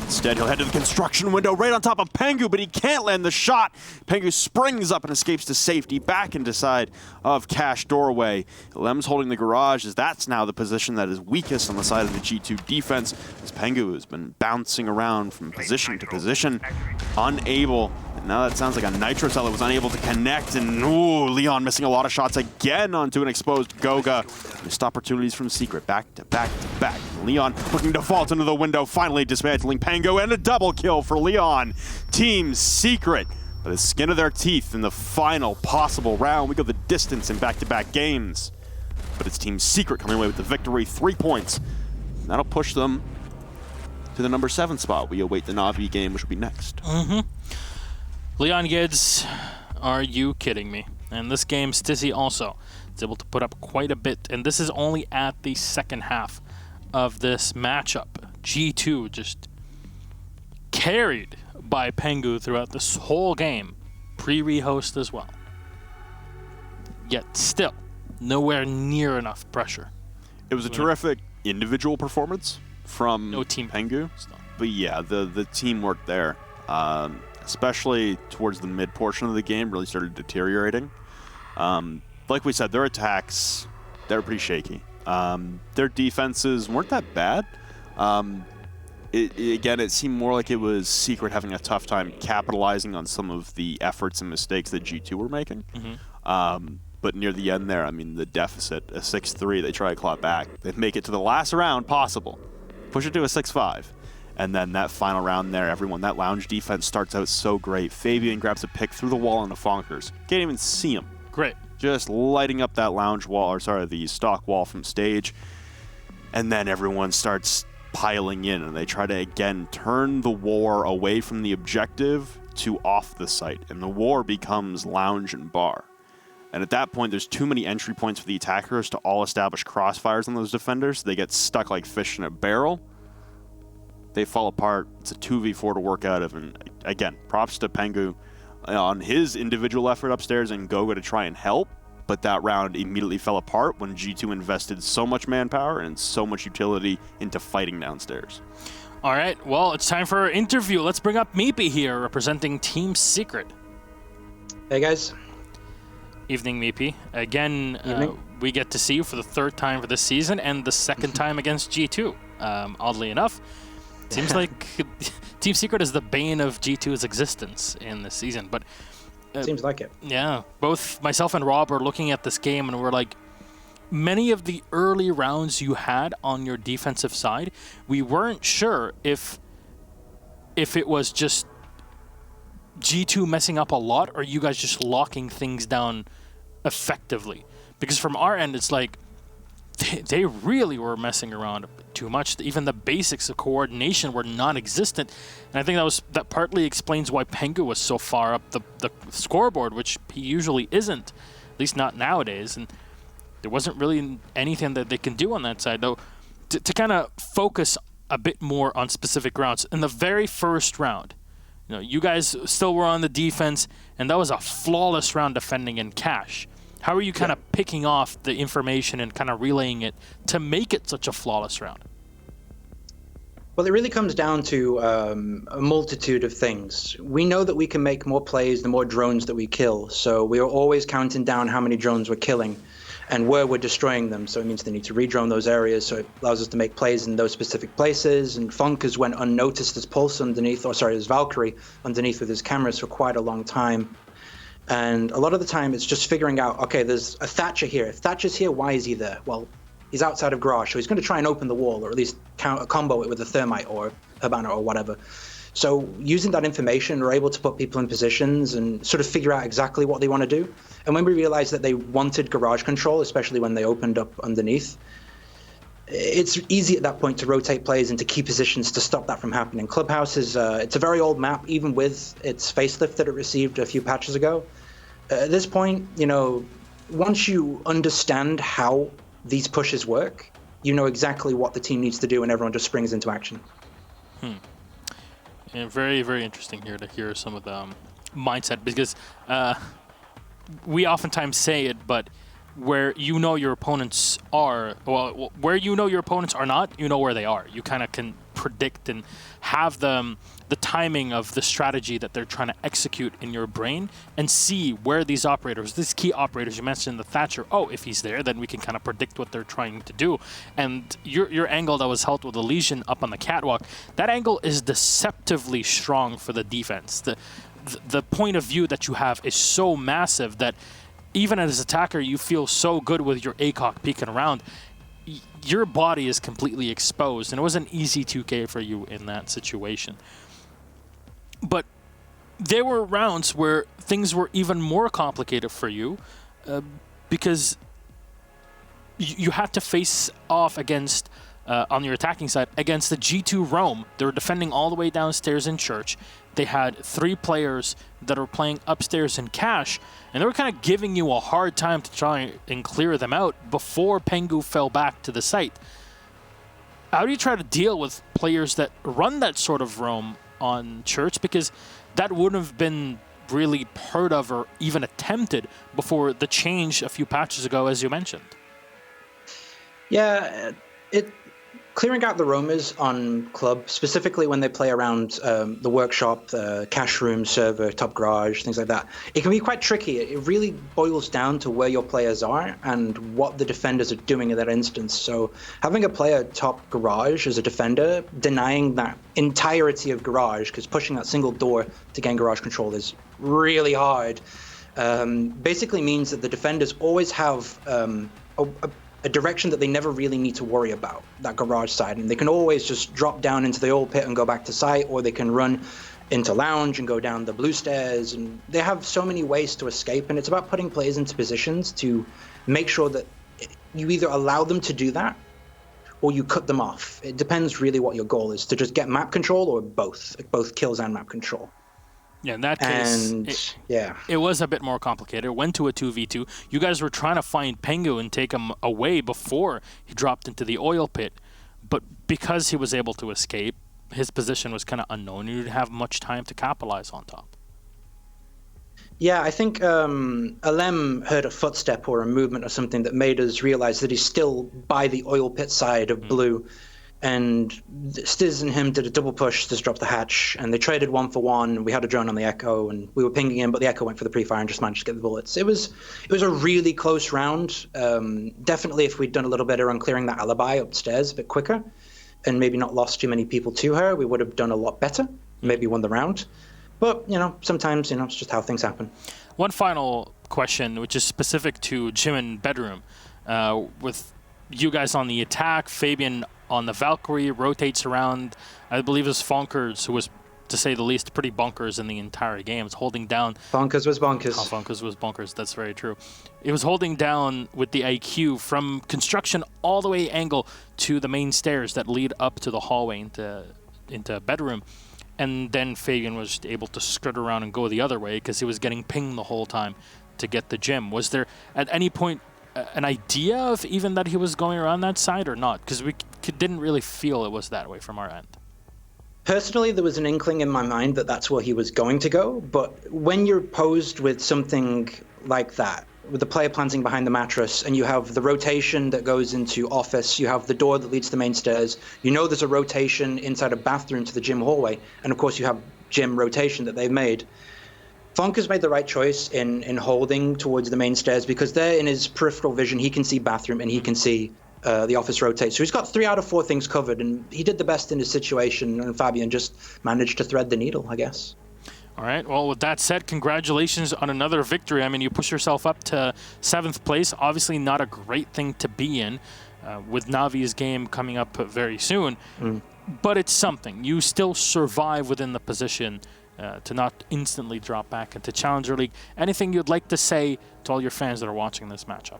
Instead, he'll head to the construction window right on top of Pengu, but he can't land the shot. Pengu springs up and escapes to safety, back into side of Cash doorway. Lem's holding the garage, as that's now the position that is weakest on the side of the G2 defense, as Pengu has been bouncing around from position to position, unable. And now that sounds like a Nitro Cell that was unable to connect, and ooh, Leon missing a lot of shots again onto an exposed Goga. Missed opportunities from Secret, back to back to back. Leon looking to vault into the window, finally dismantling Pengu, and a double kill for Leon. Team Secret, by the skin of their teeth in the final possible round. We go the distance in back-to-back games. But it's Team Secret coming away with the victory, 3 points. And that'll push them to the number 7 spot. We await the Na'Vi game, which will be next. Leon Gids, are you kidding me? And this game, Stizzy also is able to put up quite a bit. And this is only at the second half of this matchup. G2 just carried by Pengu throughout this whole game. Pre-rehost as well. Yet still, nowhere near enough pressure. It was a terrific individual performance from Pengu. But yeah, the teamwork there, especially towards the mid portion of the game, really started deteriorating. Like we said, their attacks, they're pretty shaky. Their defenses weren't that bad. Again, it seemed more like it was Secret having a tough time capitalizing on some of the efforts and mistakes that G2 were making. But near the end there, I mean, the deficit, a 6-3, they try to claw back. They make it to the last round possible. Push it to a 6-5. And then that final round there, everyone, that lounge defense starts out so great. Fabian grabs a pick through the wall into Fonkers. Can't even see him. Great. Just lighting up that lounge wall, or sorry, the stock wall from stage. And then everyone starts piling in, and they try to, again, turn the war away from the objective to off the site. And the war becomes lounge and bar. And at that point, there's too many entry points for the attackers to all establish crossfires on those defenders. They get stuck like fish in a barrel. They fall apart. It's a 2v4 to work out of. And again, props to Pengu on his individual effort upstairs and Goga to try and help. But that round immediately fell apart when G2 invested so much manpower and so much utility into fighting downstairs. All right, well, it's time for our interview. Let's bring up Meepy here, representing Team Secret. Hey, guys. Evening, Meepy. Again, we get to see you for the third time for this season and the second time against G2. Oddly enough, seems like Team Secret is the bane of G2's existence in this season, but seems like it. Yeah, both myself and Rob are looking at this game and we're like, many of the early rounds you had on your defensive side, we weren't sure if it was just G2 messing up a lot or you guys just locking things down effectively. Because from our end, it's like they really were messing around too much. Even the basics of coordination were non-existent, and I think that partly explains why Pengu was so far up the scoreboard, which he usually isn't, at least not nowadays. And there wasn't really anything that they can do on that side, though. To kind of focus a bit more on specific rounds, in the very first round, you guys still were on the defense, and that was a flawless round defending in cash. How are you kind of picking off the information and kind of relaying it to make it such a flawless round? Well, it really comes down to a multitude of things. We know that we can make more plays the more drones that we kill. So we are always counting down how many drones we're killing and where we're destroying them. So it means they need to redrone those areas. So it allows us to make plays in those specific places. And Funk has went unnoticed as Pulse underneath, as Valkyrie underneath with his cameras for quite a long time. And a lot of the time, it's just figuring out, okay, there's a Thatcher here. If Thatcher's here, why is he there? Well, he's outside of Garage, so he's going to try and open the wall, or at least combo it with a Thermite or Habana or whatever. So using that information, we're able to put people in positions and sort of figure out exactly what they want to do. And when we realized that they wanted Garage control, especially when they opened up underneath, it's easy at that point to rotate players into key positions to stop that from happening. Clubhouse is it's a very old map, even with its facelift that it received a few patches ago. At this point, once you understand how these pushes work, you know exactly what the team needs to do, and everyone just springs into action. Yeah, very, very interesting here to hear some of the mindset, because we oftentimes say it, but where your opponents are, where your opponents are not, where they are. You kind of can predict and have the timing of the strategy that they're trying to execute in your brain and see where these key operators, you mentioned the Thatcher, if he's there, then we can kind of predict what they're trying to do. And your angle that was held with the Legion up on the catwalk, that angle is deceptively strong for the defense. The point of view that you have is so massive that even as an attacker, you feel so good with your ACOG peeking around. Your body is completely exposed, and it was an easy 2K for you in that situation. But there were rounds where things were even more complicated for you because you had to face off against, on your attacking side, against the G2 Rome. They were defending all the way downstairs in Church. They had 3 players that were playing upstairs in Cash, and they were kind of giving you a hard time to try and clear them out before Pengu fell back to the site. How do you try to deal with players that run that sort of roam on Church? Because that wouldn't have been really heard of or even attempted before the change a few patches ago, as you mentioned. Yeah, clearing out the roamers on Club, specifically when they play around the workshop, cash room, server, top garage, things like that, it can be quite tricky. It really boils down to where your players are and what the defenders are doing in that instance. So having a player top garage as a defender, denying that entirety of garage, because pushing that single door to gain garage control is really hard, basically means that the defenders always have a direction that they never really need to worry about, that garage side. And they can always just drop down into the old pit and go back to site, or they can run into lounge and go down the blue stairs, and they have so many ways to escape, and it's about putting players into positions to make sure that you either allow them to do that or you cut them off. It depends really what your goal is, to just get map control or both kills and map control. Yeah, in that case, it was a bit more complicated. It went to a 2v2. You guys were trying to find Pengu and take him away before he dropped into the oil pit. But because he was able to escape, his position was kind of unknown. You didn't have much time to capitalize on top. Yeah, I think Alem heard a footstep or a movement or something that made us realize that he's still by the oil pit side of blue. And Stiz and him did a double push. Stiz dropped the hatch, and they traded 1-for-1. We had a drone on the Echo, and we were pinging him, but the Echo went for the pre-fire and just managed to get the bullets. It was a really close round. Definitely, if we'd done a little better on clearing that alibi upstairs a bit quicker, and maybe not lost too many people to her, we would have done a lot better. Maybe won the round. But sometimes it's just how things happen. One final question, which is specific to Gym and Bedroom, with you guys on the attack, Fabian on the Valkyrie, rotates around. I believe it was Fonkers, who was, to say the least, pretty bonkers in the entire game. It's holding down. Fonkers was bonkers. Oh, Fonkers was bonkers. That's very true. It was holding down with the IQ from construction all the way angle to the main stairs that lead up to the hallway into Bedroom. And then Fabian was able to skirt around and go the other way because he was getting pinged the whole time to get the gym. Was there at any point an idea of even that he was going around that side or not? Because we didn't really feel it was that way from our end. Personally, there was an inkling in my mind that that's where he was going to go. But when you're posed with something like that, with the player planting behind the mattress, and you have the rotation that goes into office, you have the door that leads to the main stairs, there's a rotation inside a bathroom to the gym hallway, and of course you have gym rotation that they've made. Fonk has made the right choice in holding towards the main stairs, because there in his peripheral vision, he can see bathroom and he can see the office rotate. So he's got 3 out of 4 things covered, and he did the best in his situation, and Fabian just managed to thread the needle, I guess. All right. Well, with that said, congratulations on another victory. I mean, you push yourself up to 7th place. Obviously not a great thing to be in with Navi's game coming up very soon, but it's something. You still survive within the position to not instantly drop back into Challenger League. Anything you'd like to say to all your fans that are watching this matchup?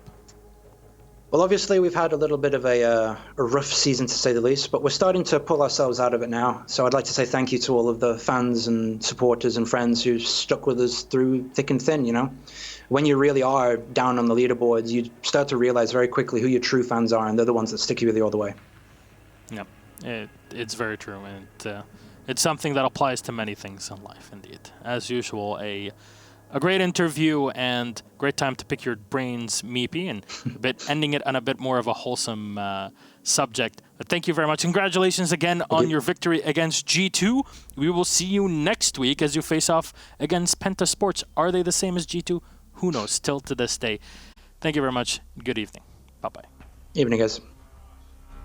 Well, obviously, we've had a little bit of a rough season, to say the least, but we're starting to pull ourselves out of it now. So I'd like to say thank you to all of the fans and supporters and friends who stuck with us through thick and thin, When you really are down on the leaderboards, you start to realize very quickly who your true fans are, and they're the ones that stick with you all the way. Yep, it's very true, and it's something that applies to many things in life, indeed. As usual, a great interview and great time to pick your brains, Meepy, and ending it on a bit more of a wholesome subject. But thank you very much. Congratulations again on your victory against G2. We will see you next week as you face off against Penta Sports. Are they the same as G2? Who knows? Still to this day. Thank you very much. Good evening. Bye-bye. Evening, guys.